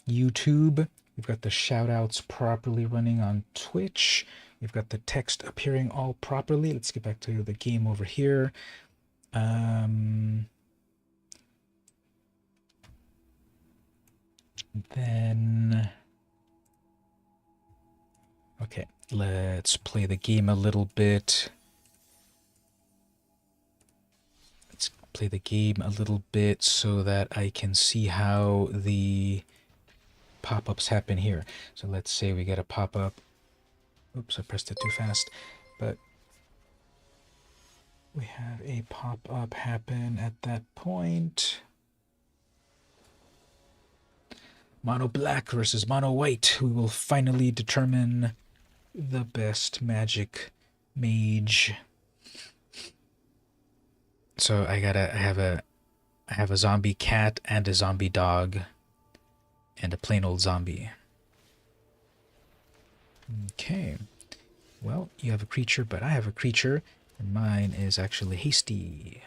YouTube. We've got the shout outs properly running on Twitch. We've got the text appearing all properly. Let's get back to the game over here. Then, okay, let's play the game a little bit. Let's play the game a little bit so that I can see how the pop-ups happen here. So let's say we get a pop-up. Oops, I pressed it too fast. But we have a pop-up happen at that point. Mono black versus mono white. We will finally determine the best magic mage. So I have a zombie cat and a zombie dog and a plain old zombie. Okay. Well, you have a creature, but I have a creature, and mine is actually hasty.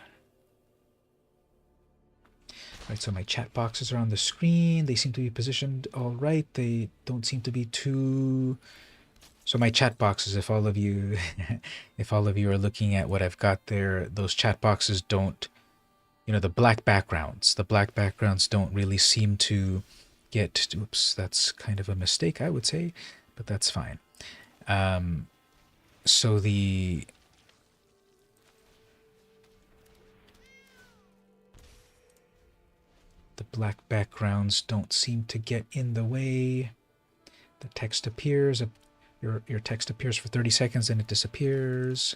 Right, so my chat boxes are on the screen. They seem to be positioned all right. They don't seem to be too... So my chat boxes, if all of you are looking at what I've got there, those chat boxes don't, the black backgrounds don't really seem to get, oops, that's kind of a mistake, I would say, but that's fine. So the black backgrounds don't seem to get in the way. The text appears, your text appears for 30 seconds and it disappears.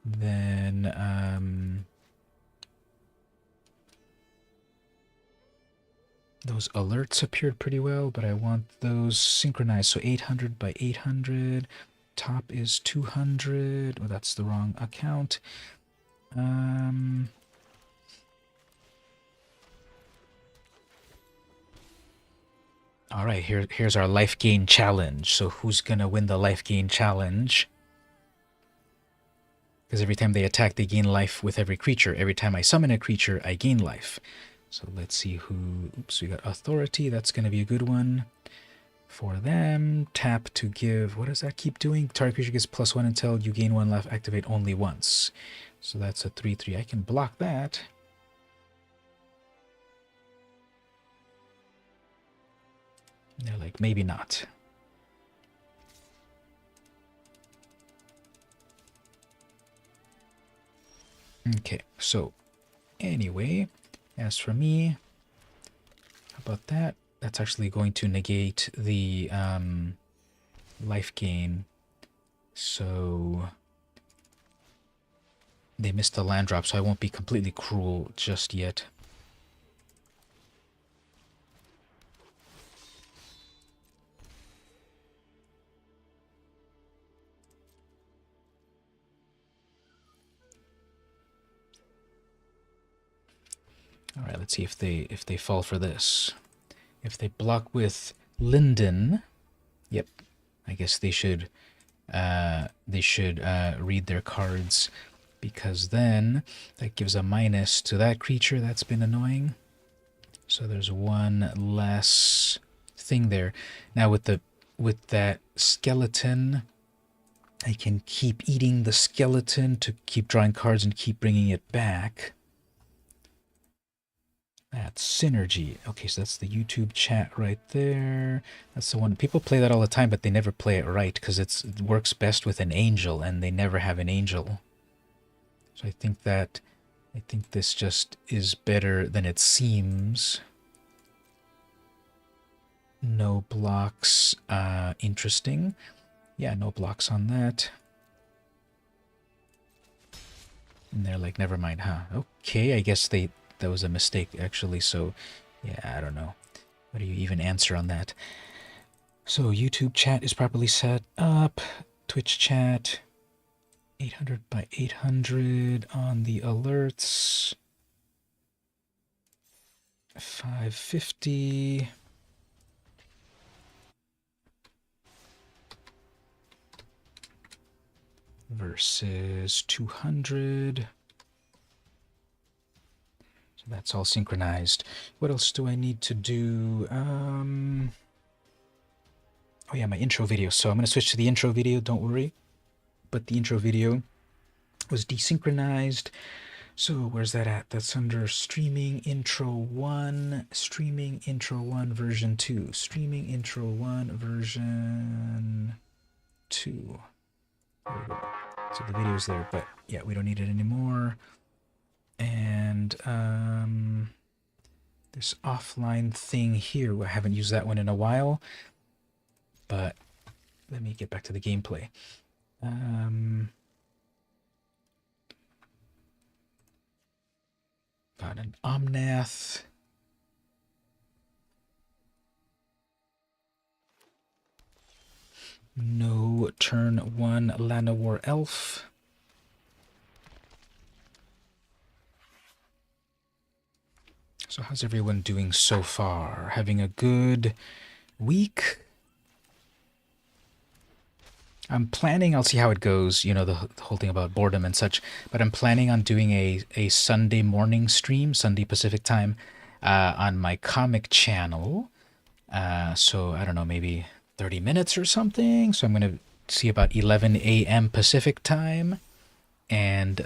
Then those alerts appeared pretty well, but I want those synchronized. So 800 by 800. Top is 200. Well, that's the wrong account. All right, here's our life gain challenge. So who's gonna win the life gain challenge? Because every time they attack, they gain life with every creature. Every time I summon a creature, I gain life. So let's see who... Oops, we got authority. That's gonna be a good one. for them. Tap to give, what does that keep doing? Target creature gets +1 until you gain 1 life, activate only once. So that's a 3/3. I can block that. They're like, maybe not. Okay, so anyway, as for me, how about that? That's actually going to negate the life gain. So they missed the land drop, so I won't be completely cruel just yet. All right, let's see if they fall for this. If they block with Linden, yep, I guess they should read their cards, because then that gives a minus to that creature. That's been annoying. So there's one less thing there. Now with that skeleton, I can keep eating the skeleton to keep drawing cards and keep bringing it back. That's synergy. Okay, so that's the YouTube chat right there. That's the one. People play that all the time, but they never play it right because it works best with an angel, and they never have an angel. So I think this just is better than it seems. No blocks. Interesting. Yeah, no blocks on that. And they're like, never mind, huh? Okay, I guess that was a mistake, actually. So, yeah, I don't know. What do you even answer on that? So, YouTube chat is properly set up. Twitch chat, 800 by 800 on the alerts. 550. Versus 200. So that's all synchronized. What else do I need to do? Oh yeah, my intro video. So I'm going to switch to the intro video, don't worry. But the intro video was desynchronized. So where's that at? That's under Streaming Intro 1, Streaming Intro 1 version 2, Streaming Intro 1 version 2. There we go. So the video's there, but yeah, we don't need it anymore. And this offline thing here, I haven't used that one in a while, but let me get back to the gameplay. Got an Omnath. No turn 1 Llanowar Elf. So how's everyone doing so far? Having a good week? I'm planning, I'll see how it goes, you know, the whole thing about boredom and such, but I'm planning on doing a Sunday morning stream, Sunday Pacific time, on my comic channel. So I don't know, maybe 30 minutes or something. So I'm going to see about 11 a.m. Pacific time, and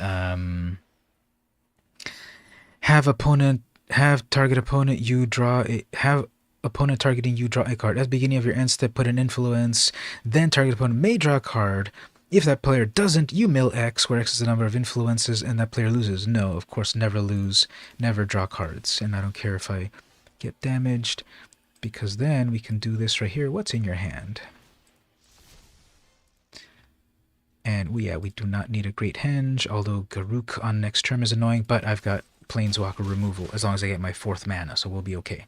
have target opponent you draw a, have opponent targeting you draw a card. At the beginning of your end step, put an influence, then target opponent may draw a card. If that player doesn't, you mill X, where X is the number of influences, and that player loses. No, of course, never lose, never draw cards, and I don't care if I get damaged, because then we can do this right here. What's in your hand? And we do not need a Great Henge, although Garruk on next turn is annoying, but I've got Planeswalker removal as long as I get my 4th mana, so we'll be okay.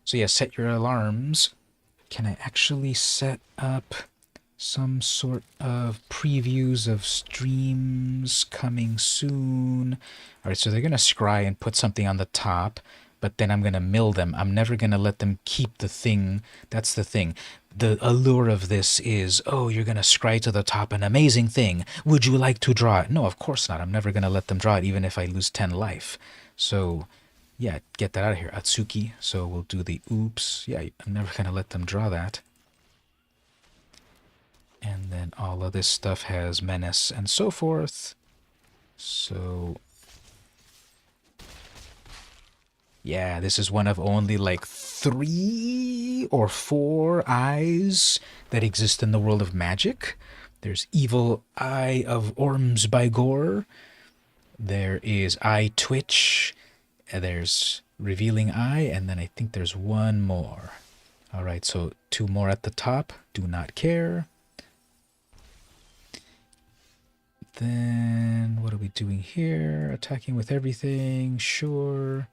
So yeah, set your alarms. Can I actually set up some sort of previews of streams coming soon? All right, so they're going to scry and put something on the top, but then I'm going to mill them. I'm never going to let them keep the thing. That's the thing. The allure of this is, oh, you're going to scry to the top, an amazing thing. Would you like to draw it? No, of course not. I'm never going to let them draw it, even if I lose 10 life. So, yeah, get that out of here. Atsuki. So we'll do the oops. Yeah, I'm never going to let them draw that. And then all of this stuff has menace and so forth. So yeah, this is one of only like 3 or 4 eyes that exist in the world of magic. There's Evil Eye of Ormsby-Gore. There is Eye Twitch. There's Revealing Eye, and then I think there's one more. All right, so 2 more at the top. Do not care. Then what are we doing here? Attacking with everything. Sure.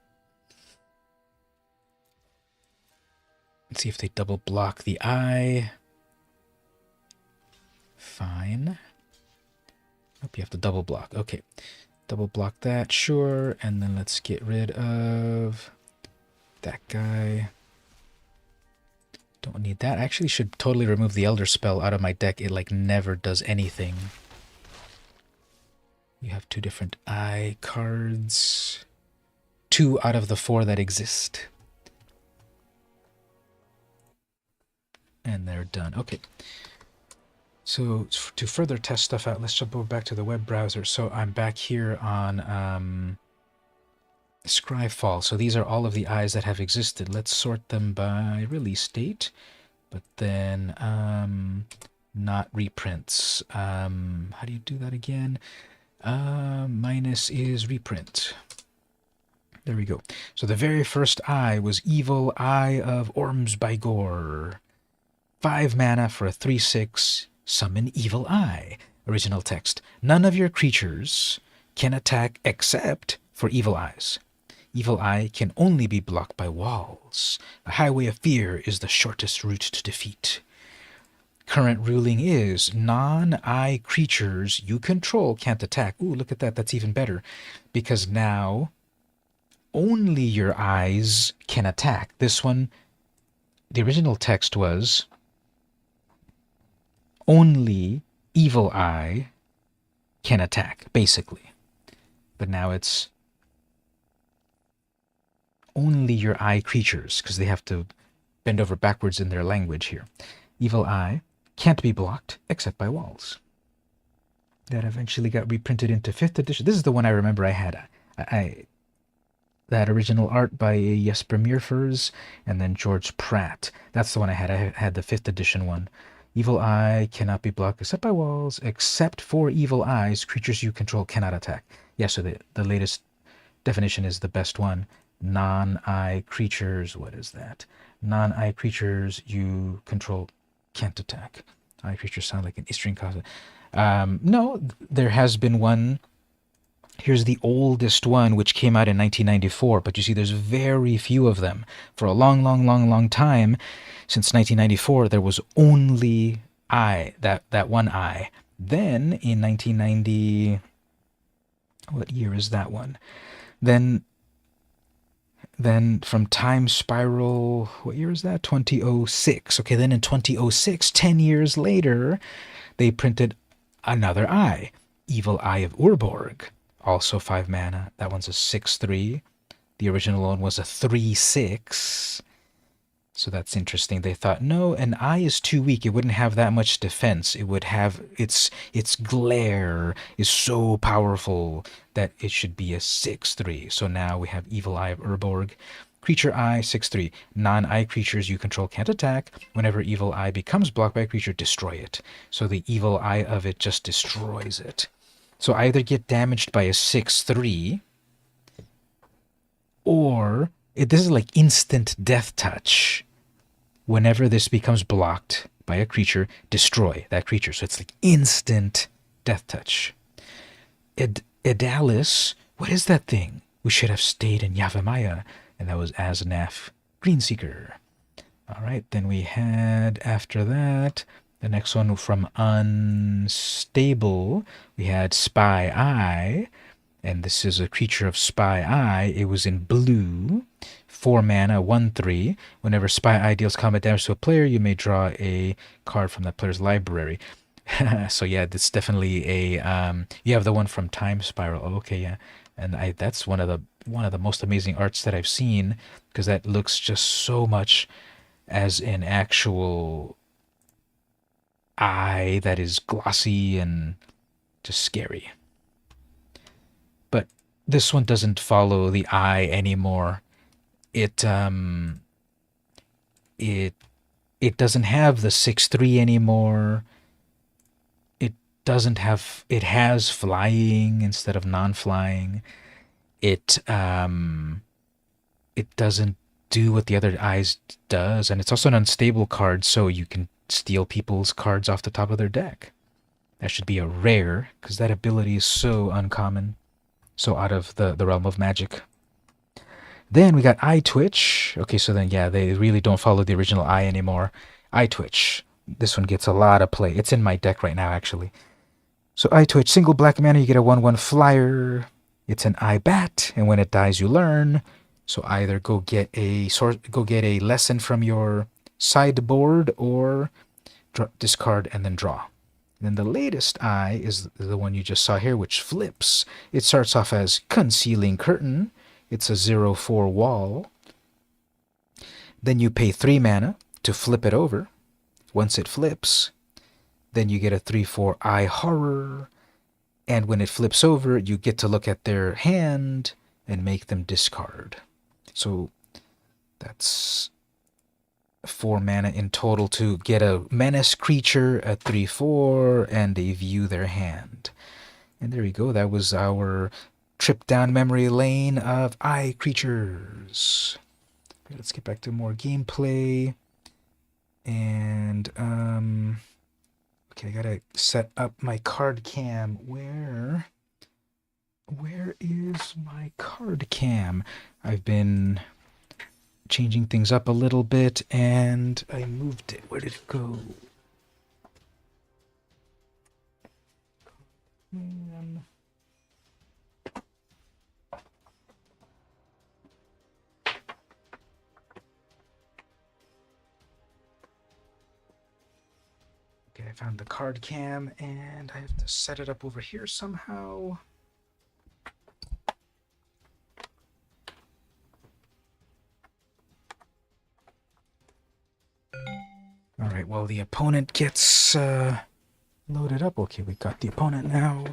Let's see if they double block the eye. Fine. Nope, you have to double block. Okay. Double block that, sure. And then let's get rid of that guy. Don't need that. I actually should totally remove the Elder Spell out of my deck. It like never does anything. You have 2 different eye cards. 2 out of the 4 that exist. And they're done. Okay. So to further test stuff out, let's jump over back to the web browser. So I'm back here on Scryfall. So these are all of the eyes that have existed. Let's sort them by release date, but then not reprints. How do you do that again? Minus is reprint. There we go. So the very first eye was Evil Eye of Ormsby-Gore. 5 mana for a 3/6, summon Evil Eye. Original text. None of your creatures can attack except for Evil Eyes. Evil Eye can only be blocked by walls. The Highway of Fear is the shortest route to defeat. Current ruling is non-eye creatures you control can't attack. Ooh, look at that. That's even better. Because now only your eyes can attack. This one, the original text was only Evil Eye can attack, basically. But now it's only your eye creatures, because they have to bend over backwards in their language here. Evil Eye can't be blocked except by walls. That eventually got reprinted into 5th edition. This is the one I remember I had. That original art by Jesper Meerfers and then George Pratt. That's the one I had. I had the 5th edition one. Evil Eye cannot be blocked except by walls. Except for Evil Eyes, creatures you control cannot attack. Yeah, so the latest definition is the best one. Non-eye creatures, what is that? Non-eye creatures you control can't attack. Eye creatures sound like an Eastern cause. No, there has been one. Here's the oldest one, which came out in 1994, but you see there's very few of them. For a long, long, long, long time, since 1994, there was only eye, that one eye. Then, in 1990, what year is that one? Then from Time Spiral, what year is that? 2006. Okay, then in 2006, 10 years later, they printed another eye, Evil Eye of Urborg. Also 5 mana. That one's a 6/3. The original one was a 3/6. So that's interesting. They thought, no, an eye is too weak. It wouldn't have that much defense. It would have its glare is so powerful that it should be a 6/3. So now we have Evil Eye of Urborg. Creature Eye, 6/3. Non-eye creatures you control can't attack. Whenever Evil Eye becomes blocked by a creature, destroy it. So the Evil Eye of it just destroys it. So either get damaged by a 6/3, or this is like instant death touch. Whenever this becomes blocked by a creature, destroy that creature. So it's like instant death touch. Edalis, what is that thing? We should have stayed in Yavimaya. And that was Aznaf Greenseeker. All right, then we had, after that, the next one from Unstable, we had Spy Eye. And this is a creature of Spy Eye. It was in blue. 4 mana, 1/3. Whenever Spy Eye deals combat damage to a player, you may draw a card from that player's library. So yeah, that's definitely a you have the one from Time Spiral. Oh, okay, yeah. And that's one of the most amazing arts that I've seen, because that looks just so much as an actual eye that is glossy and just scary. But this one doesn't follow the eye anymore. It it it doesn't have the 6-3 anymore. It doesn't have it has flying instead of non-flying. It doesn't do what the other eyes does, and it's also an unstable card, so you can steal people's cards off the top of their deck. That should be a rare, because that ability is so uncommon, so out of the realm of Magic. Then we got Eye Twitch. Okay, so then yeah, they really don't follow the original Eye anymore. Eye Twitch. This one gets a lot of play. It's in my deck right now, actually. So Eye Twitch, single black mana, you get a 1/1 flyer. It's an Eye Bat, and when it dies, you learn. So either go get a lesson from your sideboard, or discard and then draw. And then the latest Eye is the one you just saw here, which flips. It starts off as Concealing Curtain. It's a 0/4 wall. Then you pay 3 mana to flip it over. Once it flips, then you get a 3/4 Eye Horror. And when it flips over, you get to look at their hand and make them discard. So that's 4 mana in total to get a menace creature, a 3/4, and a view their hand. And there we go. That was our trip down memory lane of Eye creatures. Okay, let's get back to more gameplay. And okay, I gotta set up my card cam. Where is my card cam? I've been changing things up a little bit, and I moved it. Where did it go? Okay, I found the card cam, and I have to set it up over here somehow. All right, well, the opponent gets loaded up. Okay, we got the opponent now.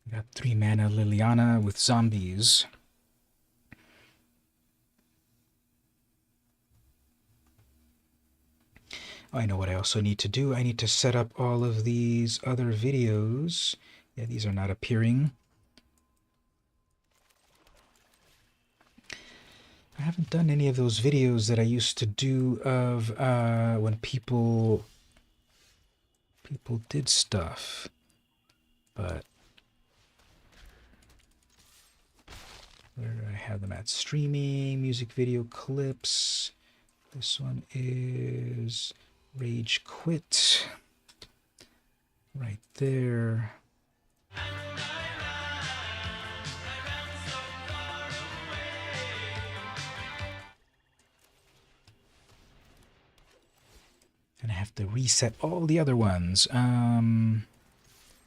We got 3 mana Liliana with zombies. I know what I also need to do. I need to set up all of these other videos. Yeah, these are not appearing. I haven't done any of those videos that I used to do of when people did stuff. But where do I have them at? Streaming, music video clips. This one is Rage Quit. Right there. And I have to reset all the other ones.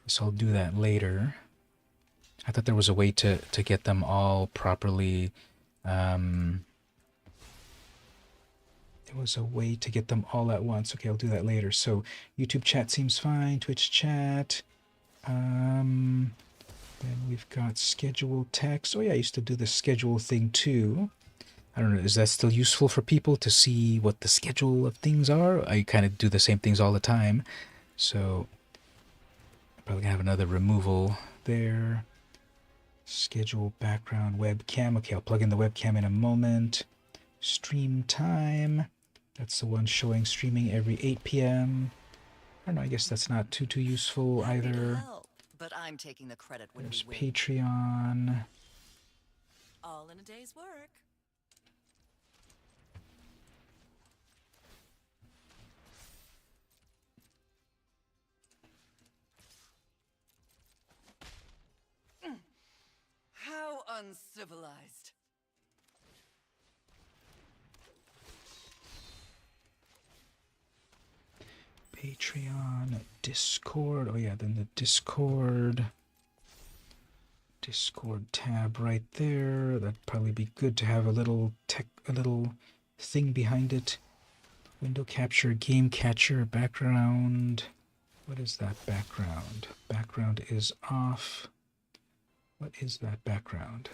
So I'll do that later. I thought there was a way to get them all properly. There was a way to get them all at once. Okay, I'll do that later. So YouTube chat seems fine. Twitch chat. Then we've got schedule text. Oh yeah, I used to do the schedule thing too. I don't know, is that still useful for people to see what the schedule of things are? I kind of do the same things all the time. So I'm probably gonna have another removal there. Schedule background webcam. Okay, I'll plug in the webcam in a moment. Stream time. That's the one showing streaming every 8 p.m. I don't know, I guess that's not too useful either. But I'm taking the credit when There's we win. Patreon. All in a day's work. How uncivilized. Patreon, Discord. Oh yeah, then the Discord tab right there. That'd probably be good to have a little thing behind it. Window capture, game catcher, background. What is that background? Background is off. What is that background?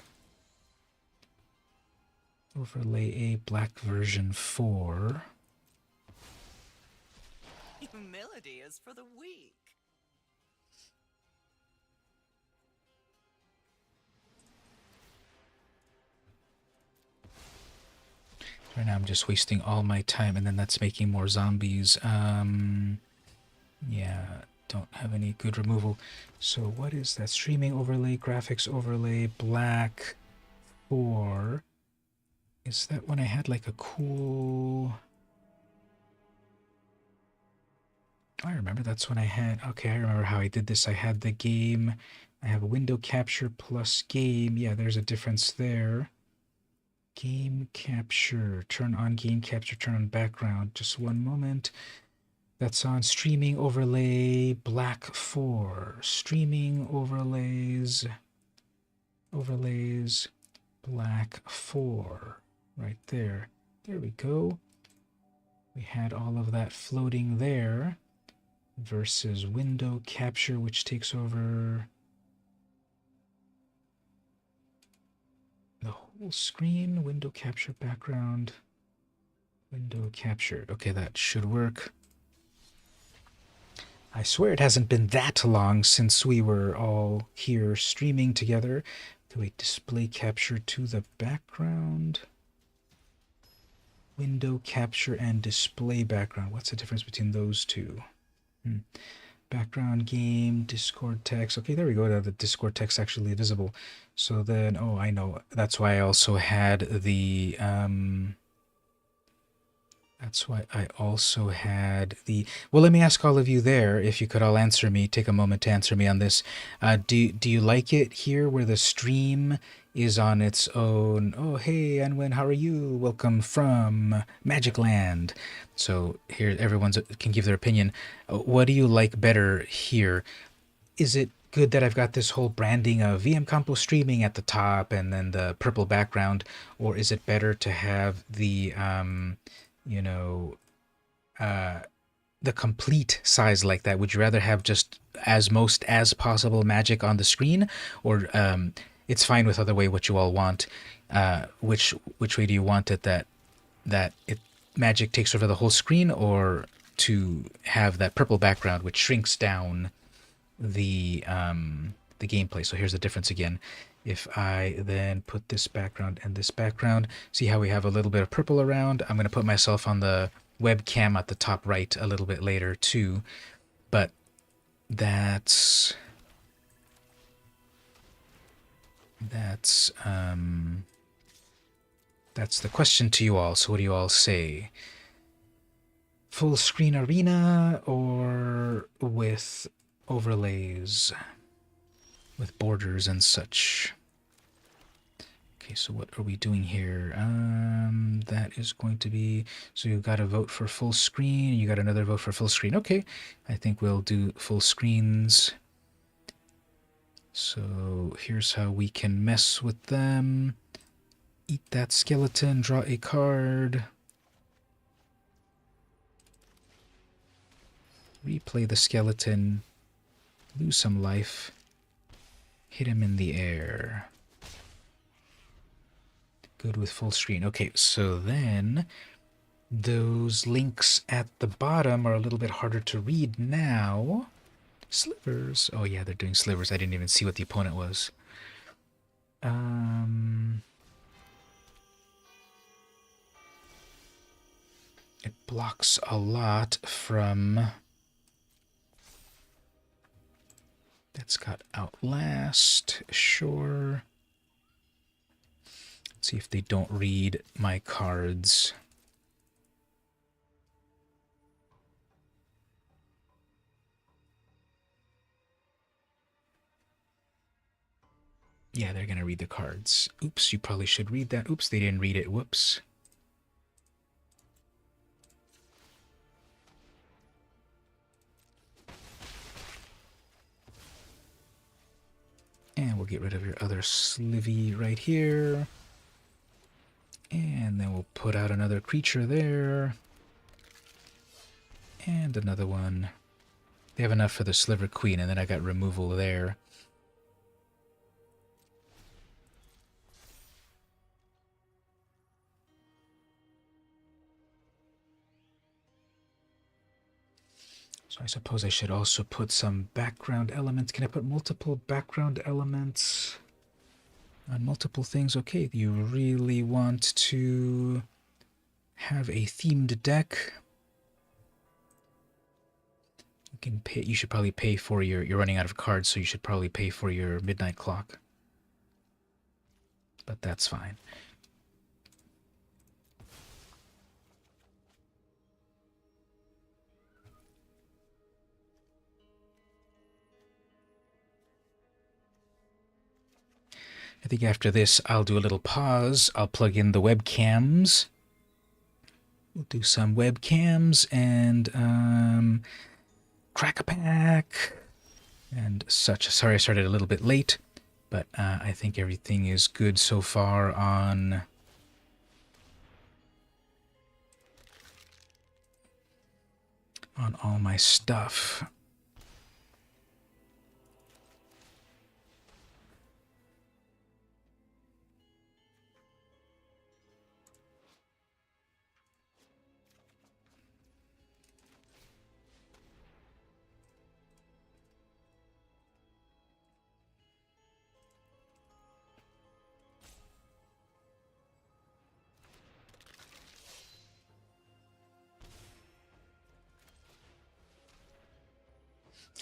Overlay a black version 4. Humility is for the weak. Right now I'm just wasting all my time, and then that's making more zombies. Yeah, don't have any good removal. So what is that? Streaming overlay, graphics overlay, black 4. Is that when I had like a cool... I remember that's when I had... Okay, I remember how I did this. I had the game. I have a window capture plus game. Yeah, there's a difference there. Game capture. Turn on game capture, turn on background. Just one moment. That's on streaming overlay black 4. Streaming overlays black 4. Right there. There we go. We had all of that floating there versus window capture, which takes over the whole screen. Window capture background. Window captured. Okay, that should work. I swear it hasn't been that long since we were all here streaming together. Okay, wait, display capture to the background. Window capture and display background. What's the difference between those two? Background game, Discord text. Okay, there we go. The Discord text actually visible. So then, oh, I know. That's why I also had the... That's why I also had the... Well, let me ask all of you there, if you could all answer me, take a moment to answer me on this. Do you like it here where the stream is on its own? Oh, hey, Anwen, how are you? Welcome from Magic Land. So here, everyone can give their opinion. What do you like better here? Is it good that I've got this whole branding of VM Compo streaming at the top and then the purple background? Or is it better to have the... you know, the complete size like that? Would you rather have just as most as possible magic on the screen, or it's fine with other way what you all want? Which way do you want it? That it magic takes over the whole screen, or to have that purple background which shrinks down the gameplay? So here's the difference again. If I then put this background and this background, see how we have a little bit of purple around? I'm going to put myself on the webcam at the top right a little bit later too. But that's the question to you all. So what do you all say? Full screen arena or with overlays? With borders and such. Okay, so what are we doing here? That is going to be... So you've got to vote for full screen. You got another vote for full screen. Okay, I think we'll do full screens. So here's how we can mess with them. Eat that skeleton, draw a card. Replay the skeleton. Lose some life. Hit him in the air. Good with full screen. Okay, so then those links at the bottom are a little bit harder to read now. Slivers. Oh yeah, they're doing slivers. I didn't even see what the opponent was. It blocks a lot from... That's got Outlast, sure. Let's see if they don't read my cards. Yeah, they're going to read the cards. Oops, you probably should read that. Oops, they didn't read it. Whoops. And we'll get rid of your other slivy right here. And then we'll put out another creature there. And another one. They have enough for the Sliver Queen, and then I got removal there. So I suppose I should also put some background elements. Can I put multiple background elements on multiple things? Okay, you really want to have a themed deck. You can pay. You should probably pay for your. You're running out of cards, so you should probably pay for your midnight clock. But that's fine. I think after this, I'll do a little pause. I'll plug in the webcams. We'll do some webcams and crack a pack and such. Sorry I started a little bit late, but I think everything is good so far on all my stuff.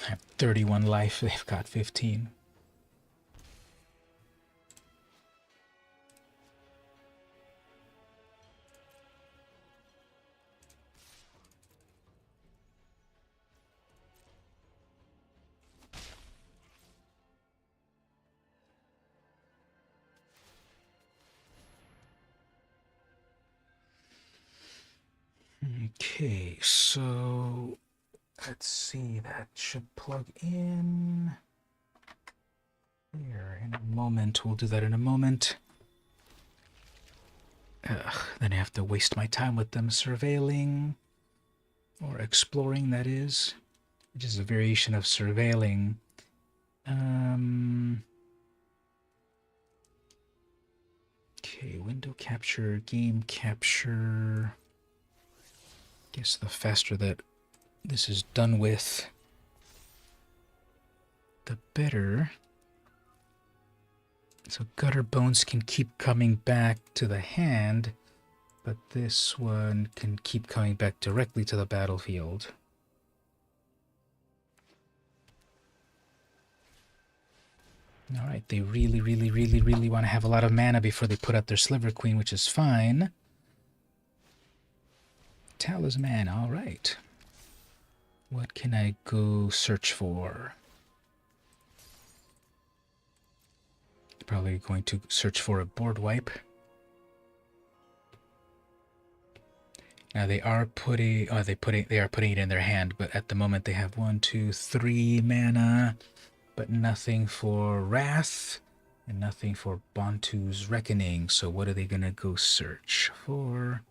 I have 31 life, they've got 15. Okay, so let's see, that should plug in here in a moment. We'll do that in a moment. Then I have to waste my time with them surveilling, or exploring, that is, which is a variation of surveilling. Okay, window capture, game capture. Guess the faster that this is done with, the better. So gutter bones can keep coming back to the hand, but this one can keep coming back directly to the battlefield. Alright, they really want to have a lot of mana before they put out their Sliver Queen, which is fine. Talisman, alright. What can I go search for? Probably going to search for a board wipe. Now they are putting it in their hand, but at the moment they have 1, 2, 3 mana, but nothing for Wrath and nothing for Bantu's Reckoning. So what are they gonna go search for?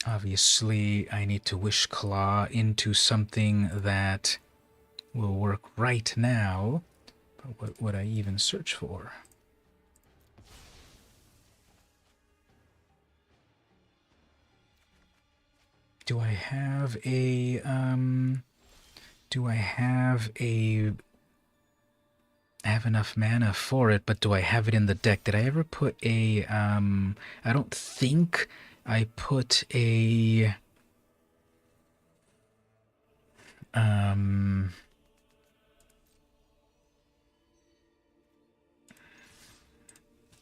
Obviously, I need to Wish Claw into something that will work right now. But what would I even search for? Do I have a I have enough mana for it, but do I have it in the deck? Did I ever put a I don't think I put a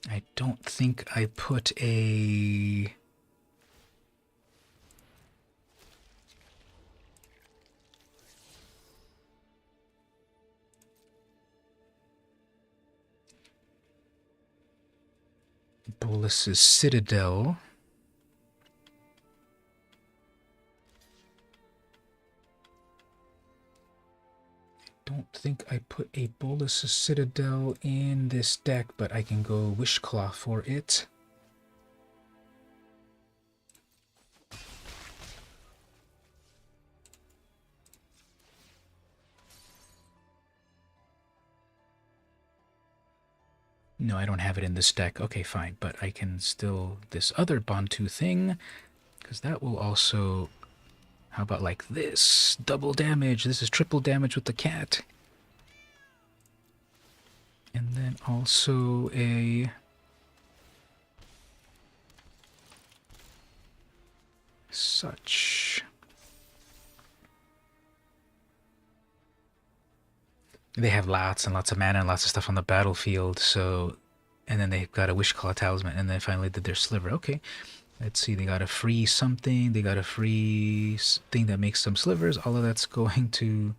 I don't think I put a Bolus's Citadel. think I put a Bolus Citadel in this deck, but I can go Wishclaw for it. No, I don't have it in this deck. Okay, fine, but I can still this other Bantu thing, because that will also... How about like this? Double damage. This is triple damage with the cat. And then also a... such. They have lots and lots of mana and lots of stuff on the battlefield, so... And then they've got a Wishclaw Talisman, and then finally did their Sliver. Okay, let's see, they got a free something, they got a free thing that makes some slivers. All of that's going to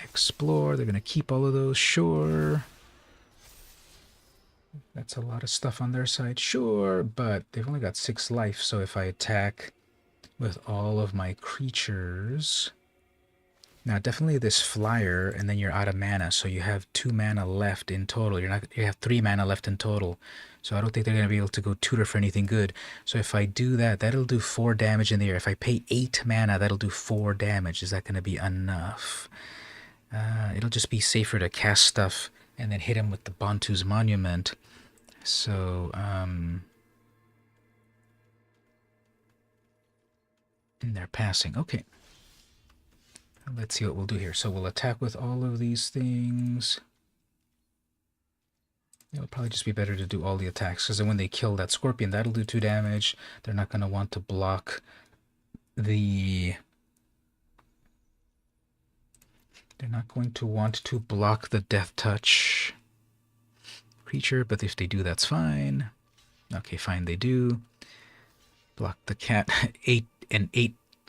explore. They're going to keep all of those, sure. That's a lot of stuff on their side, sure, but they've only got 6 life, so if I attack with all of my creatures... Now, definitely this flyer, and then you're out of mana, so you have 2 mana left in total. You have 3 mana left in total, so I don't think they're going to be able to go tutor for anything good. So if I do that, that'll do 4 damage in the air. If I pay 8 mana, that'll do 4 damage. Is that going to be enough? It'll just be safer to cast stuff and then hit him with the Bantu's Monument. So, and they're passing. Okay. Let's see what we'll do here. So we'll attack with all of these things. It'll probably just be better to do all the attacks, because then when they kill that scorpion, that'll do 2 damage. They're not going to want to block the... They're not going to want to block the Death Touch creature, but if they do, that's fine. Okay, fine, they do. Block the cat. 8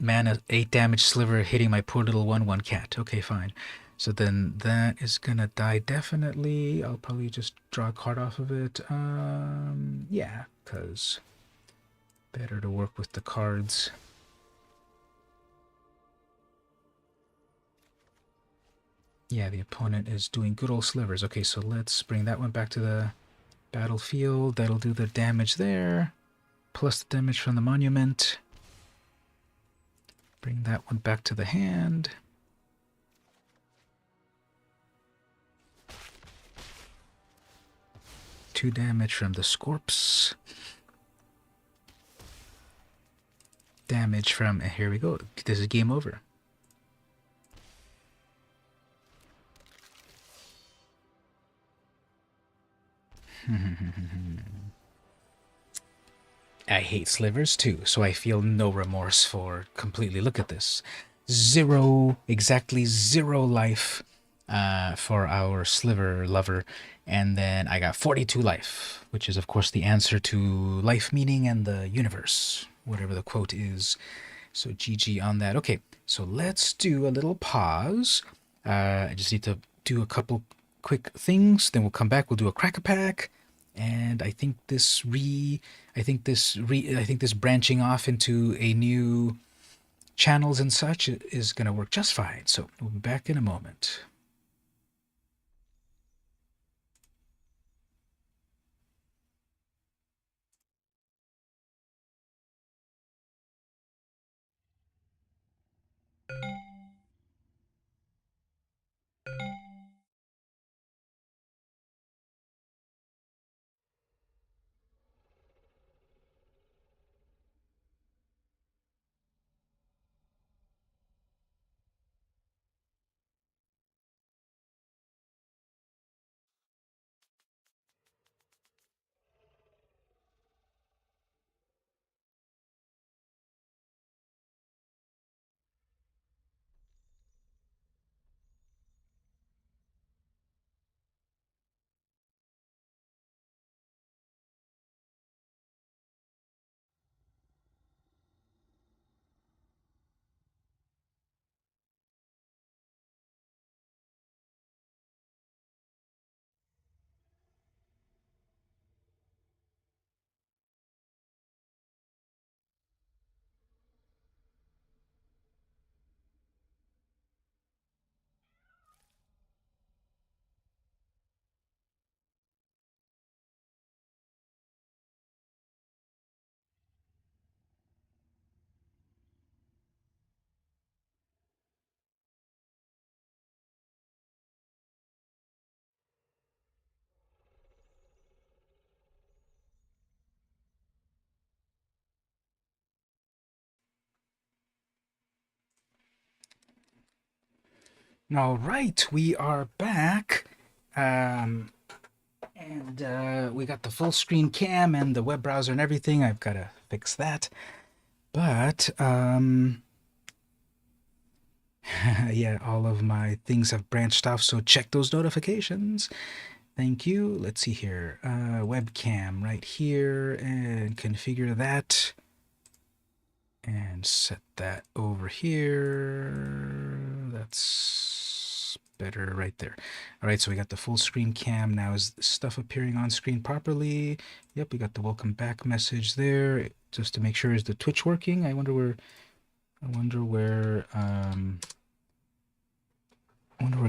mana, 8 damage sliver hitting my poor little 1/1 cat. Okay, fine. So then that is gonna die definitely. I'll probably just draw a card off of it. Yeah, because better to work with the cards. Yeah, the opponent is doing good old slivers. Okay, so let's bring that one back to the battlefield. That'll do the damage there, plus the damage from the monument. Bring that one back to the hand. Two damage from the Scorps. Damage from... Here we go. This is game over. I hate slivers too, so I feel no remorse for completely... Look at this. Exactly 0 life for our sliver lover. And then I got 42 life, which is, of course, the answer to life meaning and the universe, whatever the quote is. So GG on that. Okay, so let's do a little pause. I just need to do a couple quick things, then we'll come back, we'll do a crack-a-pack. And I think this branching off into a new channels and such is going to work just fine. So we'll be back in a moment. All right, we are back. And we got the full screen cam and the web browser and everything. I've got to fix that. But, yeah, all of my things have branched off, so check those notifications. Thank you. Let's see here. Webcam right here, and configure that. And set that over here. That's better right there. All right, so we got the full screen cam. Now is stuff appearing on screen properly? Yep, we got the welcome back message there. Just to make sure, is the Twitch working? I wonder where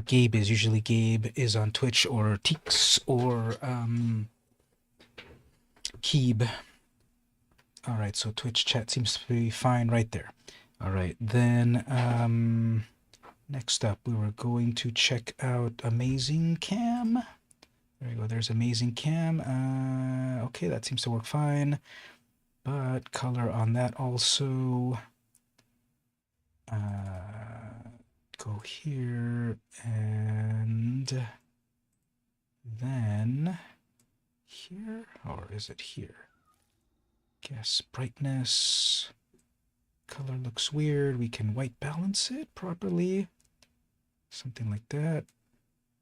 Gabe is. Usually Gabe is on Twitch, or Teeks, or Keeb. All right, so Twitch chat seems to be fine right there. All right, then next up, we were going to check out Amazing Cam. There you go, there's Amazing Cam. Okay, that seems to work fine. But color on that also. Go here, and then here, or is it here? Guess brightness. Color looks weird. We can white balance it properly. Something like that.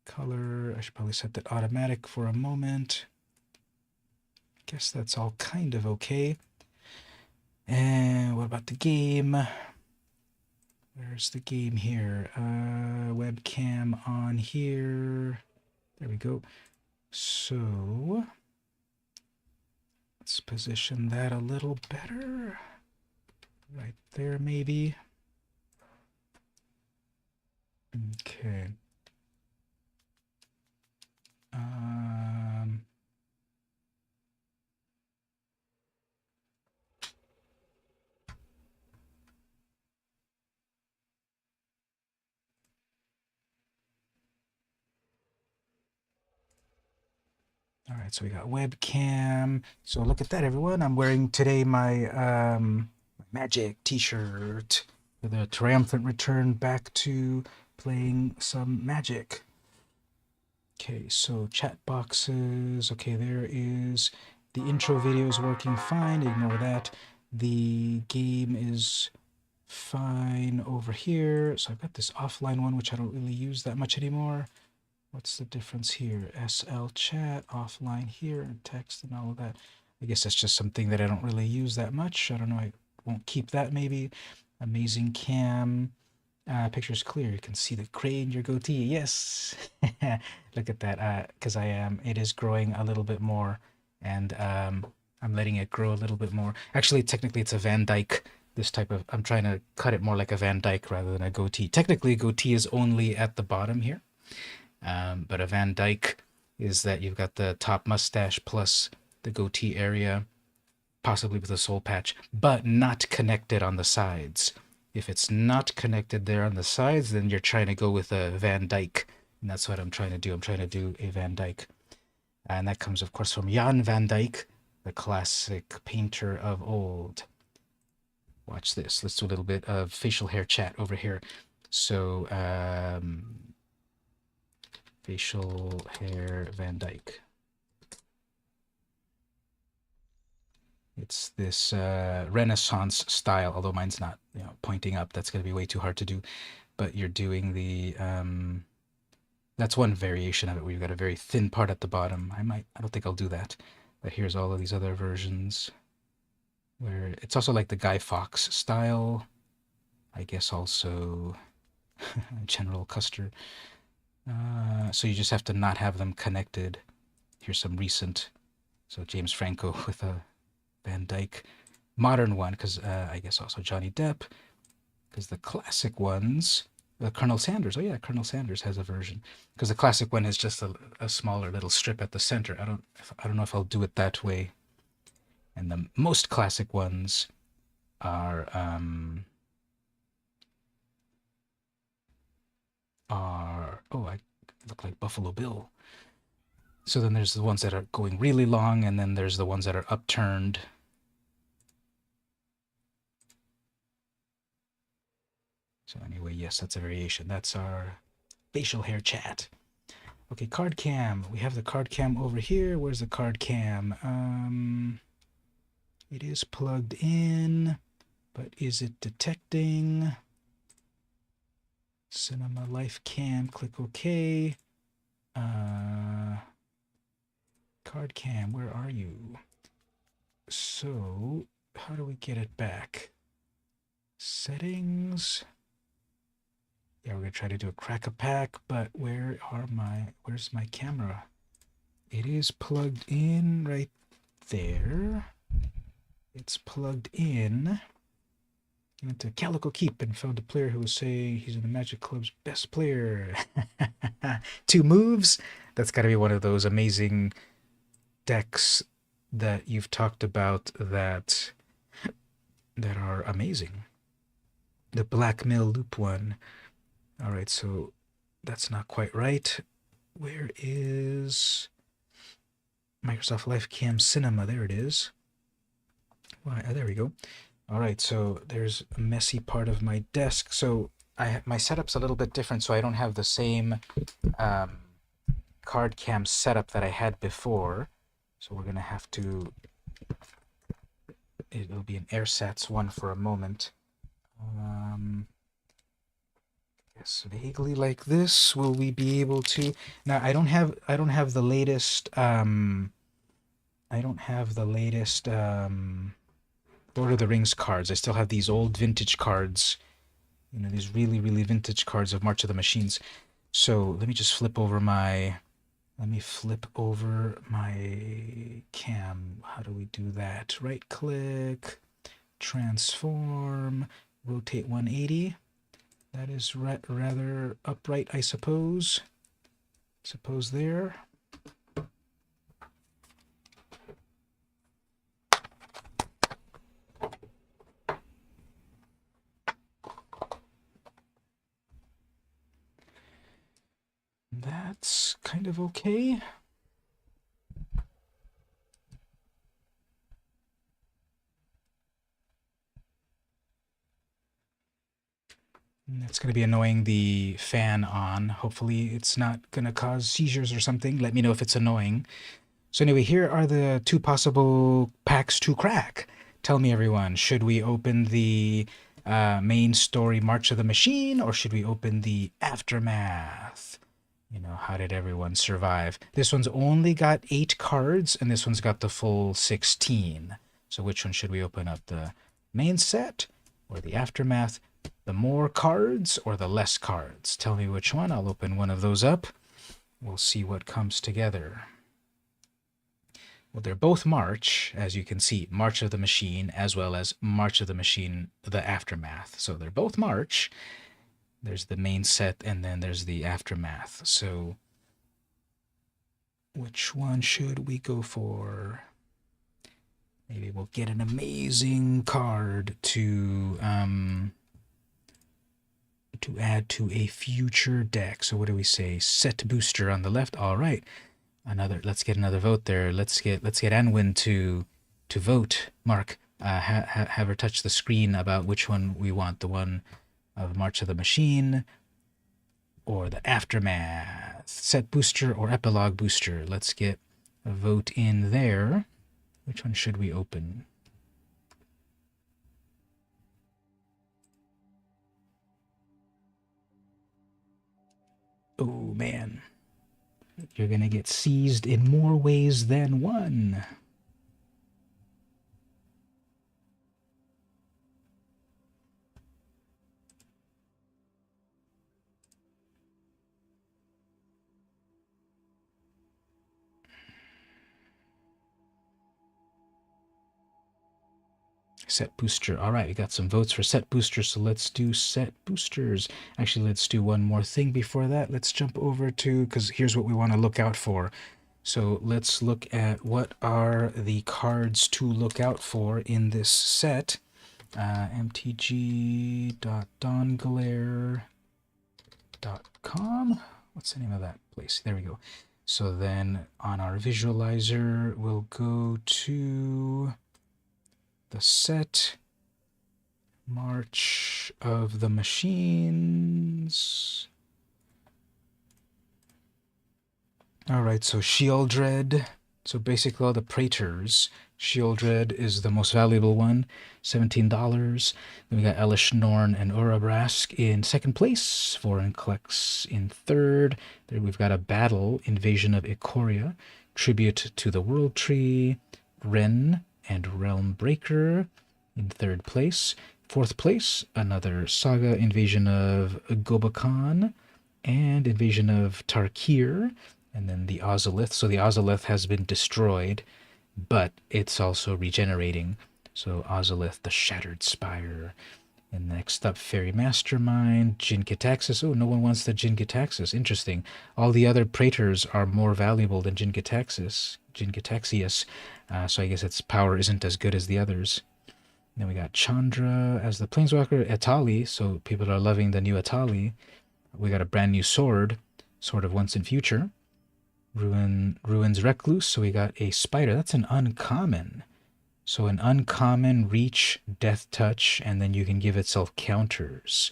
Color, I should probably set that automatic for a moment. Guess that's all kind of okay. And what about the game? Where's the game here? Webcam on here. There we go. So let's position that a little better. Right there, maybe. Okay. All right, so we got webcam. So look at that, everyone. I'm wearing today my Magic t-shirt with a triumphant return back to playing some Magic. Okay, so chat boxes. Okay, there is the intro video is working fine. Ignore that. The game is fine over here. So I've got this offline one, which I don't really use that much anymore. What's the difference here? SL chat, offline here, and text and all of that. I guess that's just something that I don't really use that much. I don't know. I won't keep that maybe. Amazing cam. Picture's clear. You can see the gray in your goatee. Yes. Look at that. Because it is growing a little bit more. And I'm letting it grow a little bit more. Actually, technically, it's a Van Dyke. I'm trying to cut it more like a Van Dyke rather than a goatee. Technically, a goatee is only at the bottom here. But a Van Dyke is that you've got the top mustache plus the goatee area, possibly with a soul patch, but not connected on the sides. If it's not connected there on the sides, then you're trying to go with a Van Dyke. And that's what I'm trying to do. I'm trying to do a Van Dyke. And that comes, of course, from Jan Van Dyke, the classic painter of old. Watch this. Let's do a little bit of facial hair chat over here. So, facial hair Van Dyke. It's this Renaissance style, although mine's not, pointing up. That's going to be way too hard to do. But you're doing the, that's one variation of it where you've got a very thin part at the bottom. I don't think I'll do that. But here's all of these other versions where it's also like the Guy Fawkes style. I guess also General Custer. So you just have to not have them connected. Here's some recent. So James Franco with a Van Dyke. Modern one, because I guess also Johnny Depp. Because the classic ones, Colonel Sanders. Oh yeah, Colonel Sanders has a version. Because the classic one is just a smaller little strip at the center. I don't know if I'll do it that way. And the most classic ones are I look like Buffalo Bill. So then there's the ones that are going really long, and then there's the ones that are upturned. So anyway, yes, that's a variation. That's our facial hair chat. Okay, card cam. We have the card cam over here. Where's the card cam? It is plugged in, but is it detecting? Cinema Life Cam, click OK. Card cam, where are you? So, how do we get it back? Settings. Yeah, we're gonna try to do a crack-a-pack, but where's my camera? It is plugged in right there. It's plugged in. I went to Calico Keep and found a player who was saying he's in the Magic Club's best player. 2 moves? That's gotta be one of those amazing decks that you've talked about that are amazing. The Blackmail Loop one. Alright, so that's not quite right. Where is Microsoft Live Cam Cinema? There it is. Why, there we go. Alright, so there's a messy part of my desk. So my setup's a little bit different, so I don't have the same card cam setup that I had before. So we're gonna have to, it'll be an AirSats one for a moment. Yes, vaguely like this. Will we be able to? Now I don't have the latest Lord of the Rings cards. I still have these old vintage cards. You know, these really, really vintage cards of March of the Machines. So let me just flip over my cam. How do we do that? Right click, transform, rotate 180. That is rather upright, I suppose. Suppose there. That's kind of okay. It's going to be annoying the fan on. Hopefully it's not going to cause seizures or something. Let me know if it's annoying. So anyway, here are the 2 possible packs to crack. Tell me, everyone, should we open the main story March of the Machine, or should we open the Aftermath? You know, how did everyone survive? This one's only got 8 cards, and this one's got the full 16. So which one should we open up? The main set or the Aftermath? The more cards or the less cards? Tell me which one. I'll open one of those up. We'll see what comes together. Well, they're both March, as you can see. March of the Machine, as well as March of the Machine, the Aftermath. So they're both March. There's the main set, and then there's the Aftermath. So which one should we go for? Maybe we'll get an amazing card to add to a future deck. So what do we say? Set booster on the left. All right. Let's get another vote there. Let's get Anwin to vote. Mark, have her touch the screen about which one we want. The one of March of the Machine or the Aftermath. Set booster or epilogue booster. Let's get a vote in there. Which one should we open? Oh, man. You're going to get seized in more ways than one. Set booster. All right, we got some votes for set boosters, so let's do set boosters. Actually, let's do one more thing before that. Let's jump over to, because here's what we want to look out for. So let's look at what are the cards to look out for in this set. mtg.donglare.com. What's the name of that place? There we go. So then on our visualizer, we'll go to the set March of the Machines. Alright, so Shieldred. So basically all the Praetors. Shieldred is the most valuable one, $17. Then we got Elish Norn and Urabrask in second place. Foreign Collects in third. There we've got a battle, Invasion of Ikoria, Tribute to the World Tree, Ren and Realm Breaker in third place. Fourth place, another Saga, Invasion of Gobakhan and Invasion of Tarkir, and then the Ozolith. So the Ozolith has been destroyed, but it's also regenerating. So Ozolith, the Shattered Spire. And next up, Fairy Mastermind, Jin-Gitaxias. Oh, no one wants the Jin-Gitaxias. Interesting. All the other Praetors are more valuable than Jin-Gitaxias. So I guess its power isn't as good as the others. Then we got Chandra as the Planeswalker, Etali. So people are loving the new Etali. We got a brand new sword, Sword of Once and Future. Ruins Recluse. So we got a spider. That's an uncommon. So an uncommon, reach, death touch, and then you can give itself counters.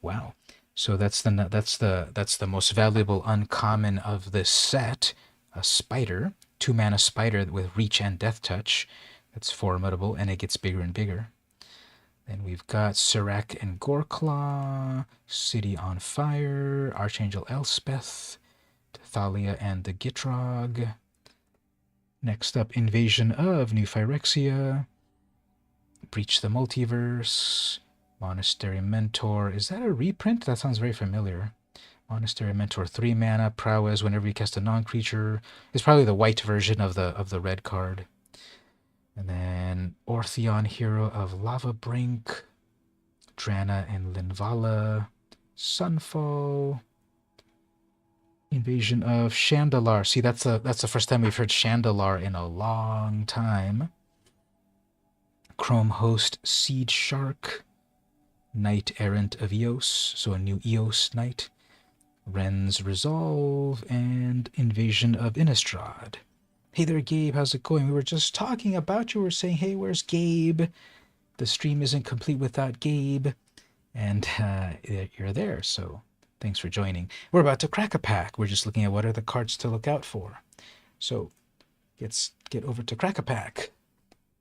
Wow. So that's the most valuable uncommon of this set. A spider, 2-mana spider with reach and death touch. That's formidable, and it gets bigger and bigger. Then we've got Serac and Goreclaw, City on Fire, Archangel Elspeth, Thalia and the Gitrog. Next up, Invasion of New Phyrexia, Breach the Multiverse, Monastery Mentor. Is that a reprint? That sounds very familiar. Monastery Mentor, 3 mana, prowess whenever you cast a non-creature. It's probably the white version of the red card. And then Ortheon, Hero of Lava Brink, Drana and Linvala, Sunfall, Invasion of Chandalar. See, that's the first time we've heard Chandalar in a long time. Chrome Host, Seed Shark, Knight Errant of Eos, so a new Eos Knight, Ren's Resolve, and Invasion of Innistrad. Hey there, Gabe, how's it going? We were just talking about you. We were saying, hey, where's Gabe? The stream isn't complete without Gabe. And you're there, so thanks for joining. We're about to crack a pack. We're just looking at what are the cards to look out for. So let's get over to crack a pack.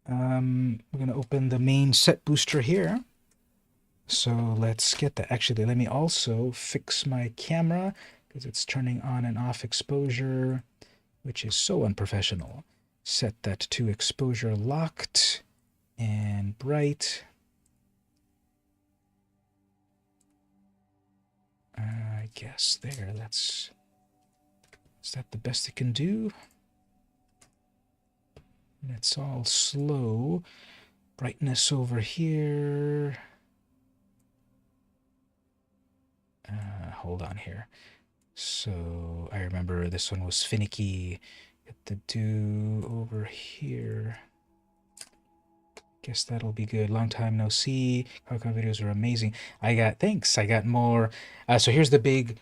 We're going to open the main set booster here. So let's get that. Actually, let me also fix my camera because it's turning on and off exposure, which is so unprofessional. Set that to exposure locked and bright. I guess there, is that the best it can do? And it's all slow. Brightness over here. Hold on here. So I remember this one was finicky. Get the do over here. Guess that'll be good. Long time no see. Kaka videos are amazing. Thanks. I got more. So here's the big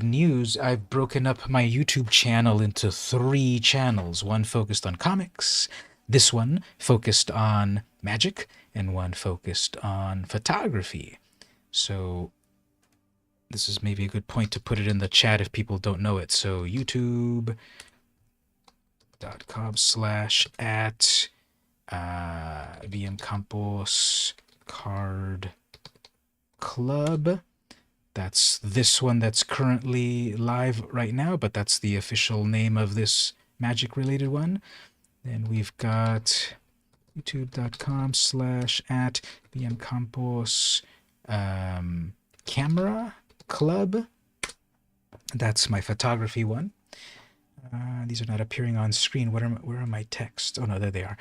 news. I've broken up my YouTube channel into 3 channels. One focused on comics, this one focused on magic, and one focused on photography. So this is maybe a good point to put it in the chat if people don't know it. So youtube.com/@ VM Campos Card Club. That's this one that's currently live right now, but that's the official name of this magic related one. Then we've got youtube.com/@ VM Campos Camera Club. That's my photography one. These are not appearing on screen. Where are my texts? Oh no, there they are.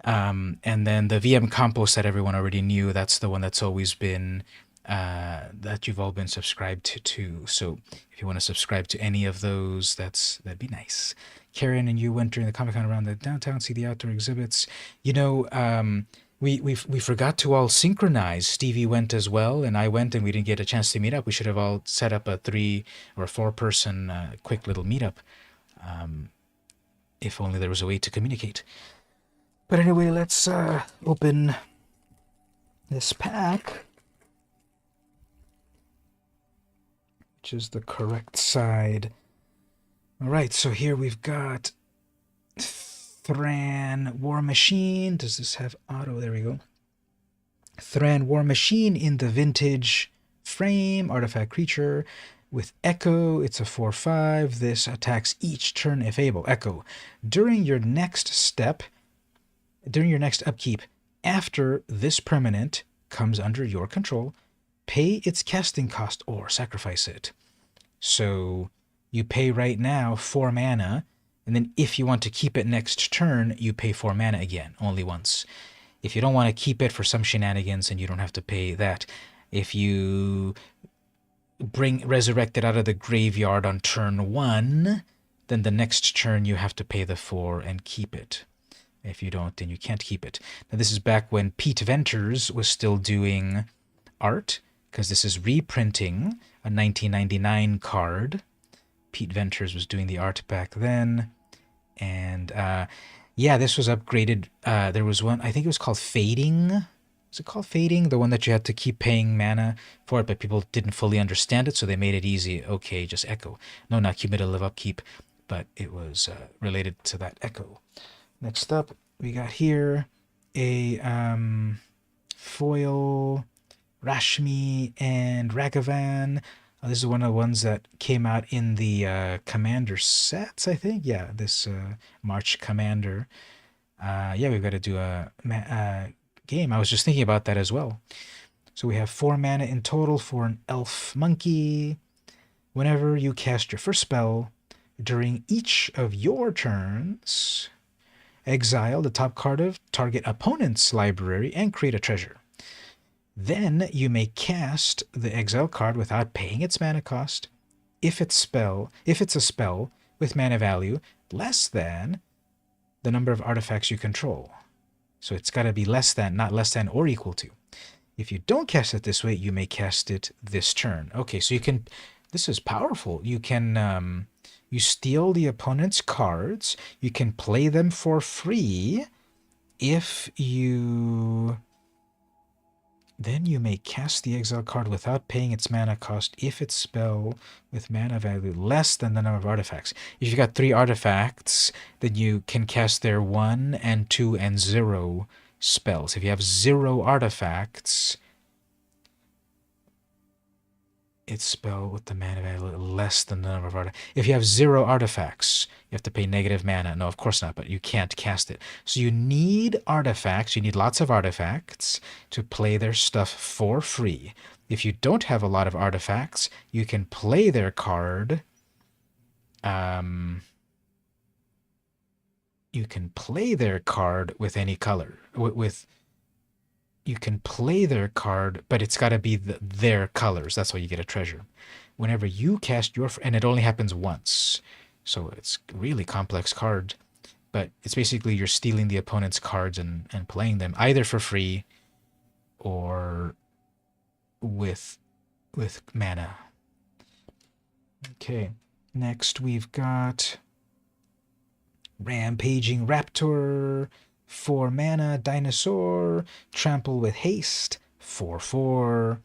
And then the VM Campos that everyone already knew, that's the one that's always been, that you've all been subscribed to. So if you want to subscribe to any of those, that'd be nice. Karen and you went during the Comic-Con around the downtown, see the outdoor exhibits. You know, we forgot to all synchronize. Stevie went as well, and I went, and we didn't get a chance to meet up. We should have all set up a 3 or 4 person quick little meetup. If only there was a way to communicate. But anyway, let's open this pack, which is the correct side All right, so here we've got Thran War Machine. Does this have auto? There we go. Thran War Machine in the vintage frame, artifact creature with Echo. It's a 4/5. This attacks each turn if able. Echo. During your next upkeep, after this permanent comes under your control, pay its casting cost or sacrifice it. So you pay right now 4 mana, and then if you want to keep it next turn, you pay 4 mana again, only once. If you don't want to keep it for some shenanigans, and you don't have to pay that. If you resurrect it out of the graveyard on turn 1, then the next turn you have to pay the 4 and keep it. If you don't, then you can't keep it. Now this is back when Pete Venters was still doing art, because this is reprinting a 1999 card. Pete Venters was doing the art back then. And yeah, this was upgraded. There was one, I think it was called Fading. Is it called Fading? The one that you had to keep paying mana for it, but people didn't fully understand it, so they made it easy. Okay, just Echo. No, not cumulative upkeep, but it was related to that Echo. Next up, we got here a foil Rashmi and Ragavan. This is one of the ones that came out in the Commander sets, I think. Yeah, this March Commander. Yeah, we've got to do a game. I was just thinking about that as well. So we have 4 mana in total for an Elf Monkey. Whenever you cast your first spell, during each of your turns, exile the top card of target opponent's library and create a treasure. Then you may cast the exile card without paying its mana cost if it's a spell with mana value less than the number of artifacts you control. So it's got to be less than, not less than or equal to. If you don't cast it this way, you may cast it this turn. Okay, so you can, this is powerful. You can, you steal the opponent's cards. You can play them for free if you... Then you may cast the exile card without paying its mana cost if it's spell with mana value less than the number of artifacts. If you've got 3 artifacts, then you can cast their 1 and 2 and 0 spells. If you have 0 artifacts, it's spell with the mana value less than the number of artifacts. If you have 0 artifacts, you have to pay negative mana. No, of course not, but you can't cast it. So you need artifacts. You need lots of artifacts to play their stuff for free. If you don't have a lot of artifacts, you can play their card. You can play their card with any color. You can play their card, but it's got to be their colors. That's why you get a treasure. Whenever you cast your... And it only happens once. So it's a really complex card. But it's basically you're stealing the opponent's cards and playing them either for free or with mana. Okay. Next we've got Rampaging Raptor. 4 mana, Dinosaur, Trample with Haste, 4/4,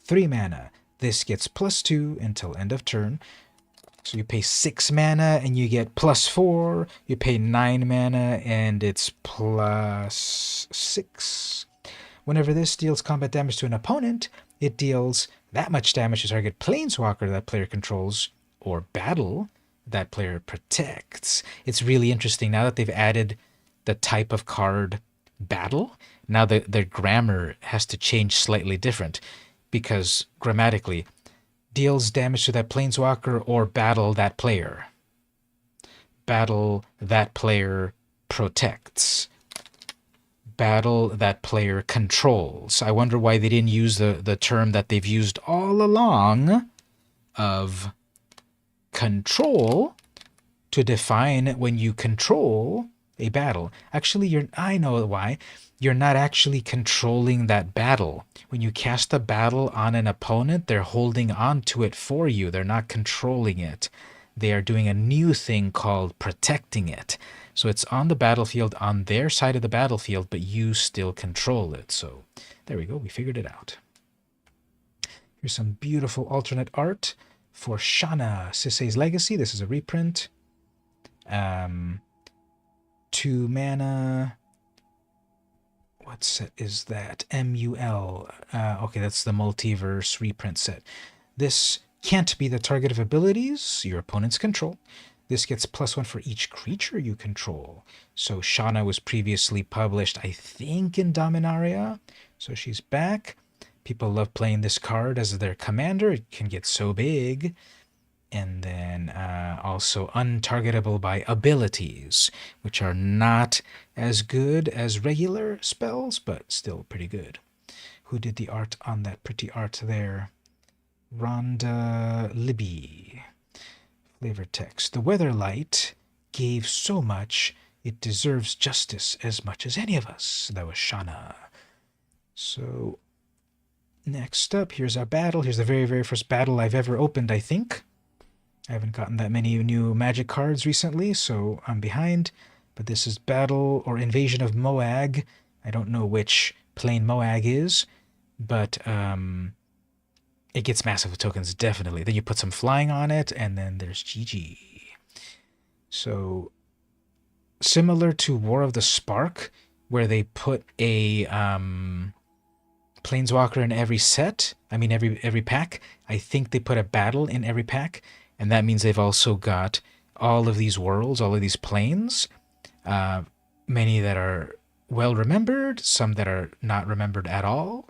3 mana. This gets +2 until end of turn. So you pay 6 mana and you get +4. You pay 9 mana and it's +6. Whenever this deals combat damage to an opponent, it deals that much damage to target planeswalker that player controls or battle that player protects. It's really interesting now that they've added the type of card battle. Now their grammar has to change slightly different because grammatically deals damage to that planeswalker or battle that player. Battle that player protects. Battle that player controls. I wonder why they didn't use the term that they've used all along of control to define when you control a battle. Actually, I know why. You're not actually controlling that battle. When you cast a battle on an opponent, they're holding on to it for you. They're not controlling it. They are doing a new thing called protecting it. So it's on the battlefield, on their side of the battlefield, but you still control it. So there we go. We figured it out. Here's some beautiful alternate art for Shana, Sisei's Legacy. This is a reprint. Um, 2 mana. What set is that? MUL. Okay, that's the multiverse reprint set. This can't be the target of abilities your opponents control. This gets +1 for each creature you control. So Shauna was previously published, I think, in Dominaria. So she's back. People love playing this card as their commander. It can get so big. And then also untargetable by abilities, which are not as good as regular spells, but still pretty good. Who did the art on that pretty art there? Rhonda Libby. Flavor text. The Weatherlight gave so much, it deserves justice as much as any of us. That was Shauna. So, next up, here's our battle. Here's the very, very first battle I've ever opened, I think. I haven't gotten that many new Magic cards recently, so I'm behind. But this is Battle or Invasion of Moag. I don't know which plane Moag is, but it gets massive tokens, definitely. Then you put some flying on it, and then there's GG. So, similar to War of the Spark, where they put a Planeswalker in every set, I mean every pack, I think they put a battle in every pack, and that means they've also got all of these worlds, all of these planes, many that are well remembered, some that are not remembered at all.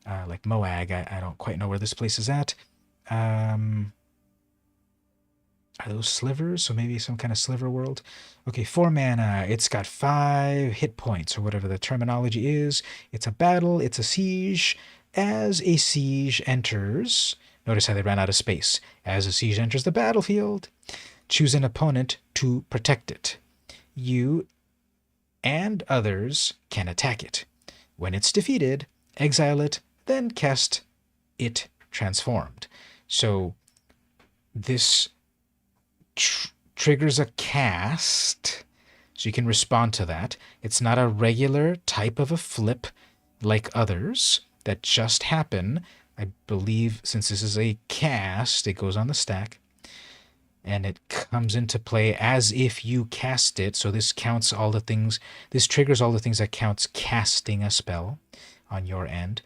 Like Moag, I don't quite know where this place is at. Are those slivers? So maybe some kind of sliver world. Okay, 4 mana. It's got 5 hit points, or whatever the terminology is. It's a battle. It's a siege. As a siege enters... Notice how they ran out of space. As a siege enters the battlefield, choose an opponent to protect it. You and others can attack it. When it's defeated, exile it, then cast it transformed. So this triggers a cast, so you can respond to that. It's not a regular type of a flip like others that just happen. I believe since this is a cast, it goes on the stack, and it comes into play as if you cast it. So this counts all the things, this triggers all the things that counts casting a spell on your end.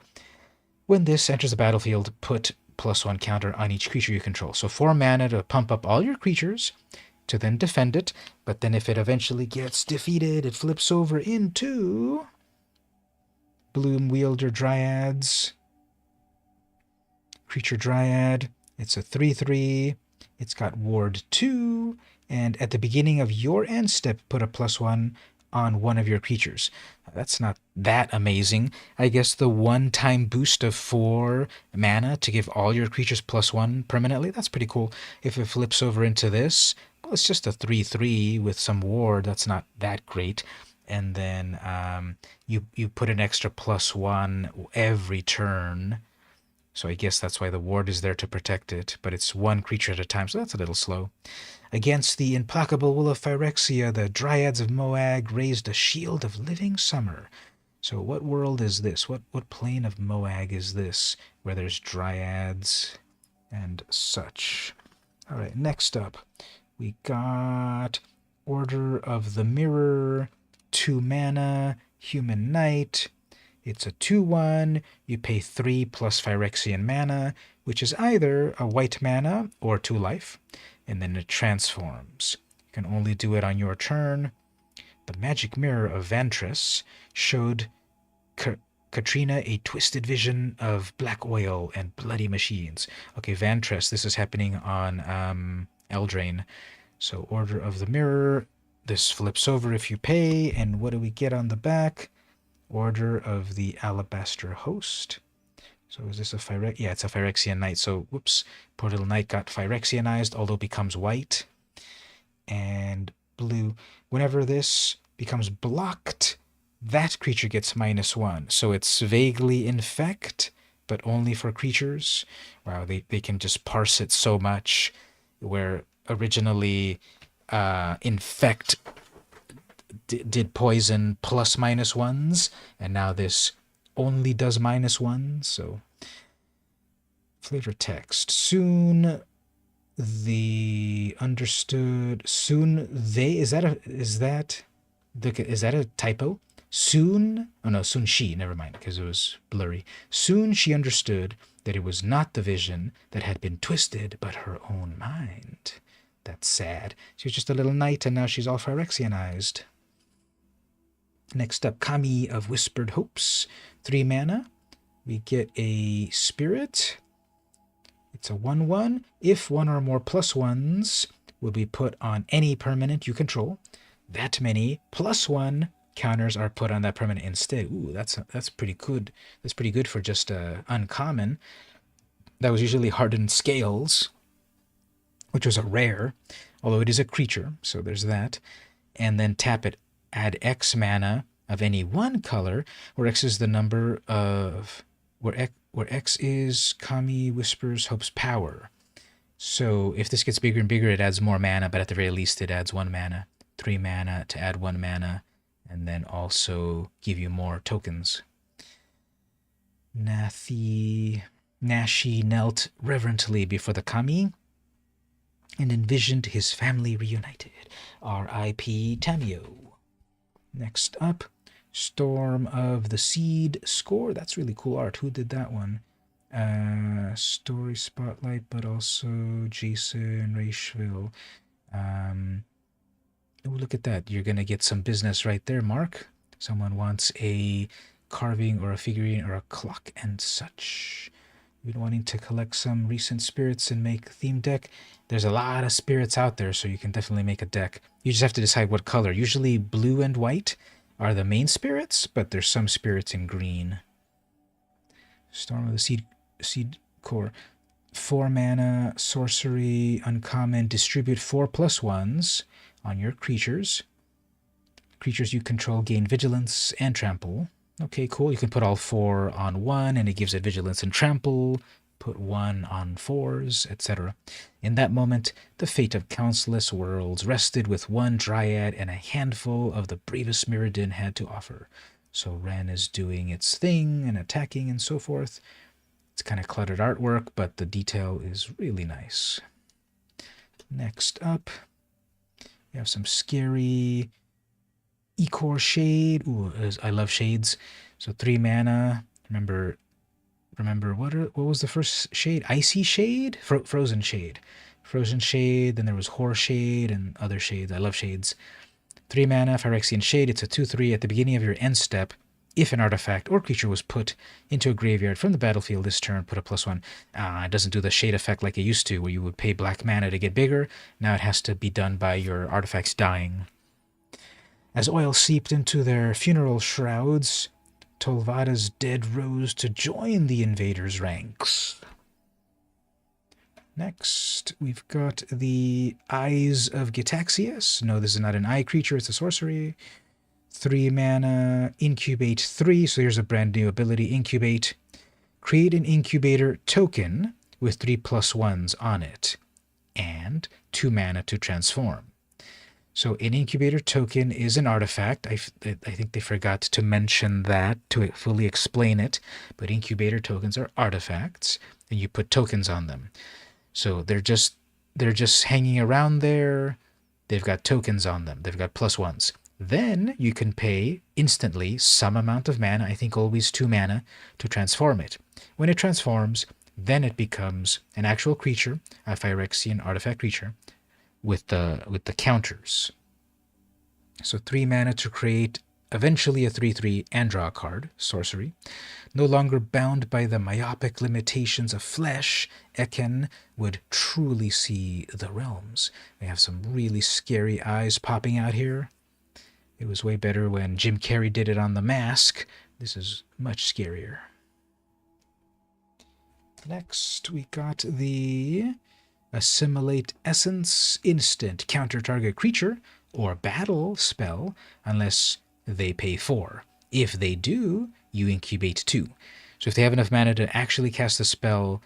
When this enters the battlefield, put +1 counter on each creature you control. So 4 mana to pump up all your creatures, to then defend it, but then if it eventually gets defeated, it flips over into Bloom Wielder Dryads. Creature Dryad. It's a 3/3. It's got Ward 2, and at the beginning of your end step, put a +1 on one of your creatures. That's not that amazing. I guess the one-time boost of 4 mana to give all your creatures +1 permanently, that's pretty cool. If it flips over into this, well, it's just a 3/3 with some ward. That's not that great. And then you put an extra +1 every turn. So I guess that's why the ward is there to protect it, but it's one creature at a time, so that's a little slow. Against the implacable will of Phyrexia, the Dryads of Moag raised a shield of living summer. So what world is this? What plane of Moag is this, where there's Dryads and such? All right, next up, we got Order of the Mirror, 2 mana, Human Knight. It's a 2/1. You pay 3 plus Phyrexian mana, which is either a white mana or 2 life, and then it transforms. You can only do it on your turn. The magic mirror of Vantress showed Katrina a twisted vision of black oil and bloody machines. Okay, Vantress, this is happening on Eldraine. So Order of the Mirror, this flips over if you pay, and what do we get on the back? Order of the Alabaster Host. So is this a Phyrexian? Yeah, it's a Phyrexian Knight. So, whoops, poor little knight got Phyrexianized, although becomes white and blue. Whenever this becomes blocked, that creature gets -1. So it's vaguely infect, but only for creatures. Wow, they can just parse it so much, where originally infect did poison plus -1s, and now this only does -1. So flavor text. Soon The understood soon they is that a typo? Soon, oh no, soon she, never mind, because it was blurry. Soon she understood that it was not the vision that had been twisted, but her own mind. That's sad. She was just a little knight, and now she's all Phyrexianized. Next up, Kami of Whispered Hopes. 3 mana. We get a spirit. It's a 1/1. If one or more +1s will be put on any permanent you control, that many +1 counters are put on that permanent instead. Ooh, that's pretty good. That's pretty good for just uncommon. That was usually Hardened Scales, which was a rare, although it is a creature, so there's that. And then tap it, add X mana of any one color, where X is the number of where X is Kami Whispers Hope's power. So if this gets bigger and bigger, it adds more mana, but at the very least it adds 1 mana, 3 mana to add 1 mana, and then also give you more tokens. Nashi knelt reverently before the Kami and envisioned his family reunited. R.I.P. Tamio. Next up, Storm of the Seed score. That's really cool art. Who did that one? Story Spotlight, but also Jason Racheville. Look at that. You're going to get some business right there, Mark. Someone wants a carving or a figurine or a clock and such. You've been wanting to collect some recent spirits and make a theme deck. There's a lot of spirits out there, so you can definitely make a deck. You just have to decide what color. Usually blue and white are the main spirits, but there's some spirits in green. Storm of the Seed Core. 4 mana, sorcery, uncommon, distribute 4 +1s on your creatures. Creatures you control gain vigilance and trample. Okay, cool. You can put all 4 on 1 and it gives it vigilance and trample. Put 1 on 4s, etc. In that moment, the fate of countless worlds rested with 1 dryad and a handful of the bravest Mirrodin had to offer. So Ren is doing its thing and attacking and so forth. It's kind of cluttered artwork, but the detail is really nice. Next up, we have some scary Ecor Shade. Ooh, I love shades. So 3 mana. Remember what was the first shade? Icy Shade? Frozen Shade. Frozen Shade, then there was Horror Shade and other shades. I love shades. 3 mana, Phyrexian Shade. It's a 2/3 at the beginning of your end step. If an artifact or creature was put into a graveyard from the battlefield this turn, put a +1. It doesn't do the shade effect like it used to, where you would pay black mana to get bigger. Now it has to be done by your artifacts dying. As oil seeped into their funeral shrouds, Tolvada's dead rose to join the invaders' ranks. Next, we've got the Eyes of Gitaxias. No, this is not an eye creature, it's a sorcery. 3 mana, incubate 3. So here's a brand new ability, incubate. Create an incubator token with 3 +1s on it, and 2 mana to transform. So an incubator token is an artifact. I think they forgot to mention that to fully explain it, but incubator tokens are artifacts, and you put tokens on them. So they're just hanging around there. They've got tokens on them. They've got +1s. Then you can pay instantly some amount of mana, I think always 2 mana, to transform it. When it transforms, then it becomes an actual creature, a Phyrexian artifact creature, with the counters. So 3 mana to create eventually a 3/3 and draw a card, sorcery. No longer bound by the myopic limitations of flesh, Eken would truly see the realms. We have some really scary eyes popping out here. It was way better when Jim Carrey did it on The Mask. This is much scarier. Next, we got the Assimilate Essence instant. Counter target creature or battle spell unless they pay 4. If they do, you incubate 2. So if they have enough mana to actually cast the spell,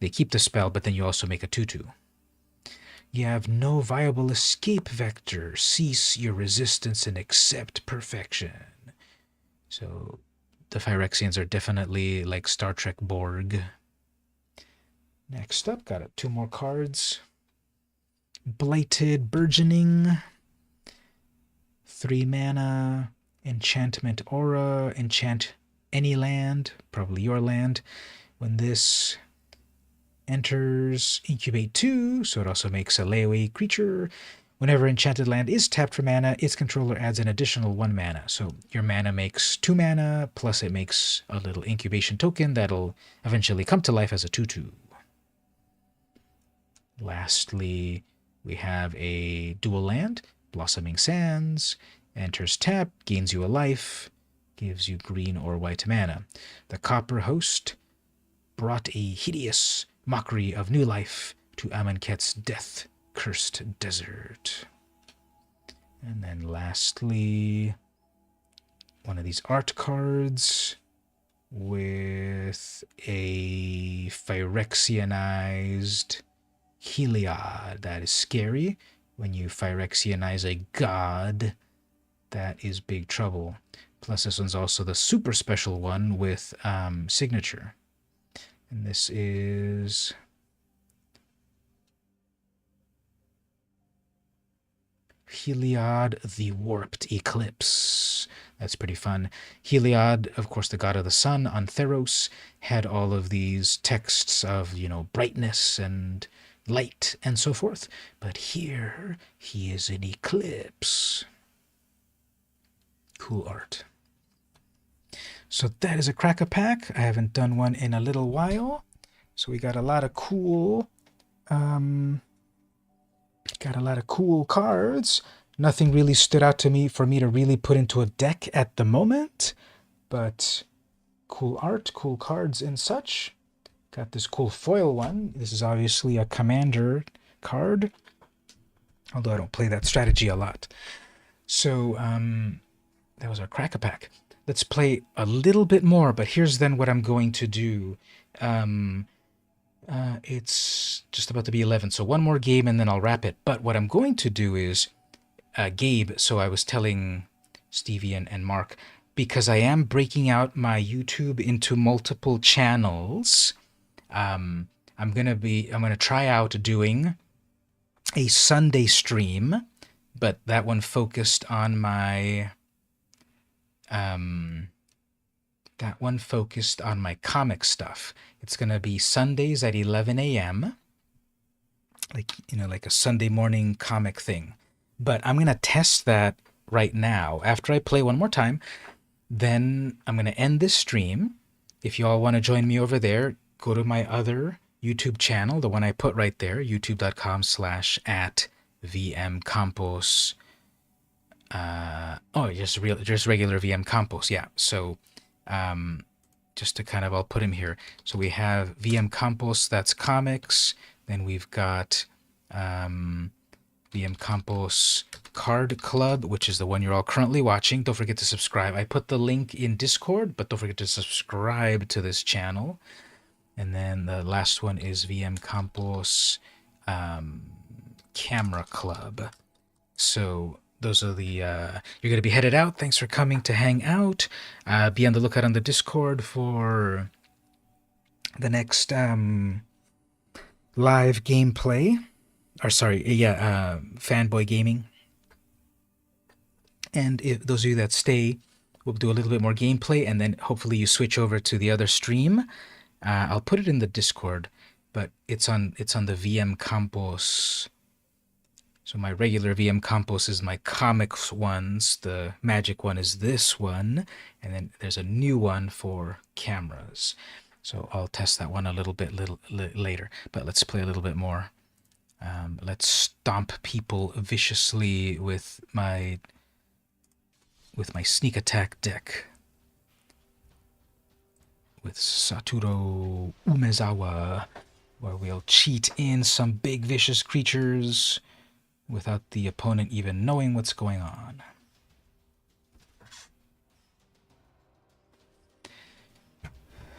they keep the spell, but then you also make a 2/2. You have no viable escape vector. Cease your resistance and accept perfection. So the Phyrexians are definitely like Star Trek Borg. Next up, got 2 more cards. Blighted Burgeoning, 3 mana, Enchantment Aura, enchant any land, probably your land. When this enters, incubate 2, so it also makes a layaway creature. Whenever enchanted land is tapped for mana, its controller adds an additional 1 mana. So your mana makes 2 mana, plus it makes a little incubation token that'll eventually come to life as a 2/2. Lastly, we have a dual land, Blossoming Sands, enters tap, gains you a life, gives you green or white mana. The Copper Host brought a hideous mockery of new life to Amonkhet's death-cursed desert. And then lastly, one of these art cards with a Phyrexianized Heliod. That is scary. When you Phyrexianize a god, that is big trouble. Plus this one's also the super special one with signature. And this is Heliod the Warped Eclipse. That's pretty fun. Heliod, of course, the god of the sun on Theros, had all of these texts of, brightness and light and so forth. But here, he is an eclipse. Cool art. So that is a Crack-a-Pack. I haven't done one in a little while. So we got a lot of cool cards. Nothing really stood out to me for me to really put into a deck at the moment, but cool art, cool cards and such. Got this cool foil one. This is obviously a commander card, although I don't play that strategy a lot. So that was our Crack-a-Pack. Let's play a little bit more, but here's then what I'm going to do. It's just about to be 11, so one more game and then I'll wrap it. But what I'm going to do is, Gabe, so I was telling Stevie and Mark, because I am breaking out my YouTube into multiple channels, I'm gonna try out doing a Sunday stream, but that one focused on my comic stuff. It's gonna be Sundays at 11 a.m. like a Sunday morning comic thing. But I'm gonna test that right now. After I play one more time, then I'm gonna end this stream. If you all want to join me over there, go to my other YouTube channel, the one I put right there, youtube.com/@VMCampos. Just regular VM Campos, yeah. So just to kind of, I'll put him here. So we have VM Campos, that's comics. Then we've got VM Campos Card Club, which is the one you're all currently watching. Don't forget to subscribe. I put the link in Discord, but don't forget to subscribe to this channel. And then the last one is VM Campos Camera Club. So those are the, you're going to be headed out. Thanks for coming to hang out. Be on the lookout on the Discord for the next live gameplay. Fanboy Gaming. And if those of you that stay, we'll do a little bit more gameplay, and then hopefully you switch over to the other stream. I'll put it in the Discord, but it's on the VM Campos. So my regular VM Campos is my comics ones. The magic one is this one, and then there's a new one for cameras. So I'll test that one a little bit later. But let's play a little bit more. Let's stomp people viciously with my sneak attack deck. With Satoru Umezawa, where we'll cheat in some big vicious creatures without the opponent even knowing what's going on.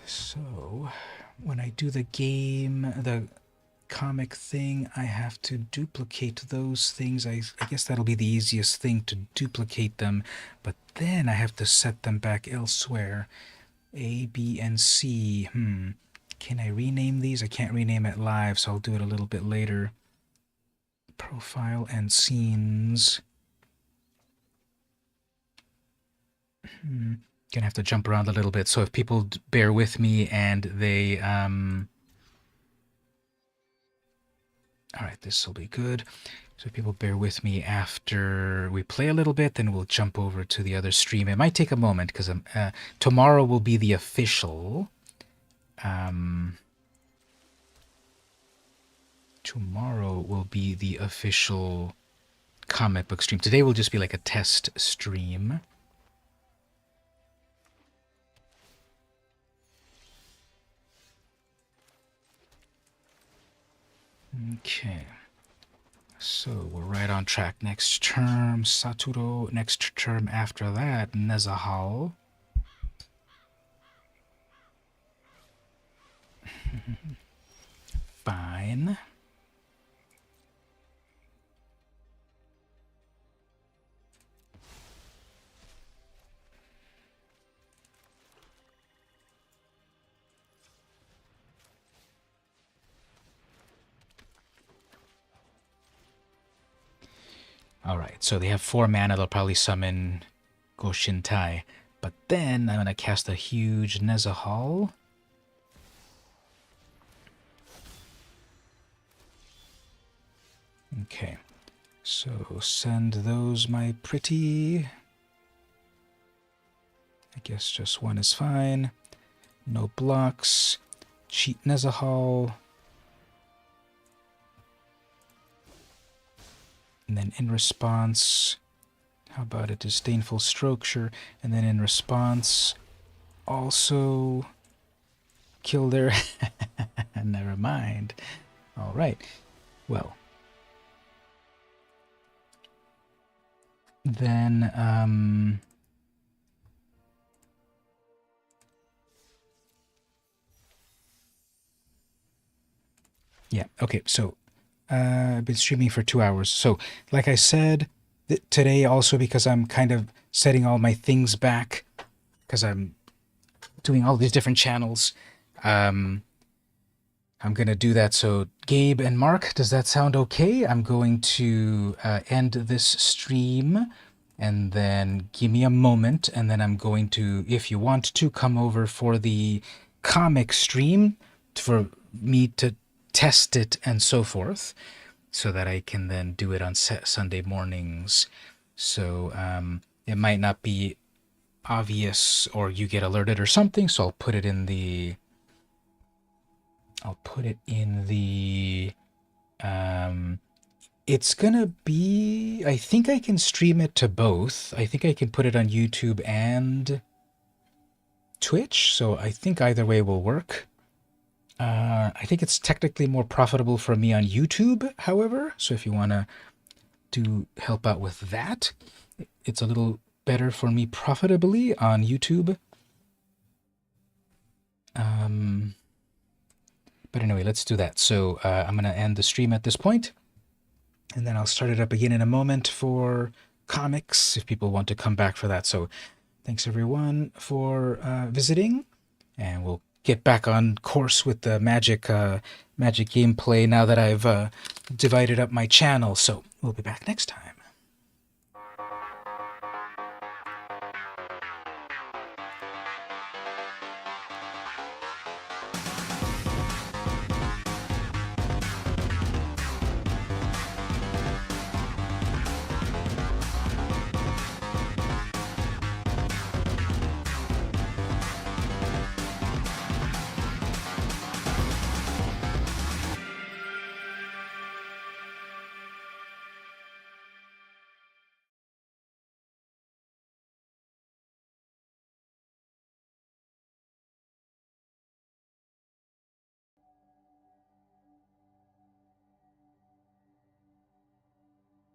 So, when I do the comic thing, I have to duplicate those things. I guess that'll be the easiest thing, to duplicate them, but then I have to set them back elsewhere. A, B, and C. Can I rename these? I can't rename it live, so I'll do it a little bit later. Profile and scenes. Gonna have to jump around a little bit, so if people bear with me and they all right, this will be good. So if people bear with me after we play a little bit, then we'll jump over to the other stream. It might take a moment because tomorrow will be the official. Tomorrow will be the official comic book stream. Today will just be like a test stream. Okay. So we're right on track. Next term, Saturo. Next term after that, Nezahal. Fine. Alright, so they have 4 mana. They'll probably summon Goshintai. But then I'm going to cast a huge Nezahal. Okay, so send those, my pretty. I guess just one is fine. No blocks. Cheat Nezahal. And then in response, how about a disdainful structure? And then in response, also kill their... Never mind. All right. Well. Then, yeah, okay, so I've been streaming for 2 hours. So, like I said, today also because I'm kind of setting all my things back because I'm doing all these different channels. I'm going to do that. So, Gabe and Mark, does that sound okay? I'm going to end this stream and then give me a moment. And then I'm going to, if you want to, come over for the comic stream for me to test it and so forth, so that I can then do it on Sunday mornings. So it might not be obvious or you get alerted or something, so I'll put it in the it's gonna be, I think I can stream it to both. I think I can put it on YouTube and Twitch, so I think either way will work. I think it's technically more profitable for me on YouTube, however, so if you want to help out with that, it's a little better for me profitably on YouTube. But anyway, let's do that. So I'm going to end the stream at this point, and then I'll start it up again in a moment for comics if people want to come back for that. So thanks everyone for visiting, and we'll get back on course with the magic gameplay now that I've divided up my channel. So we'll be back next time.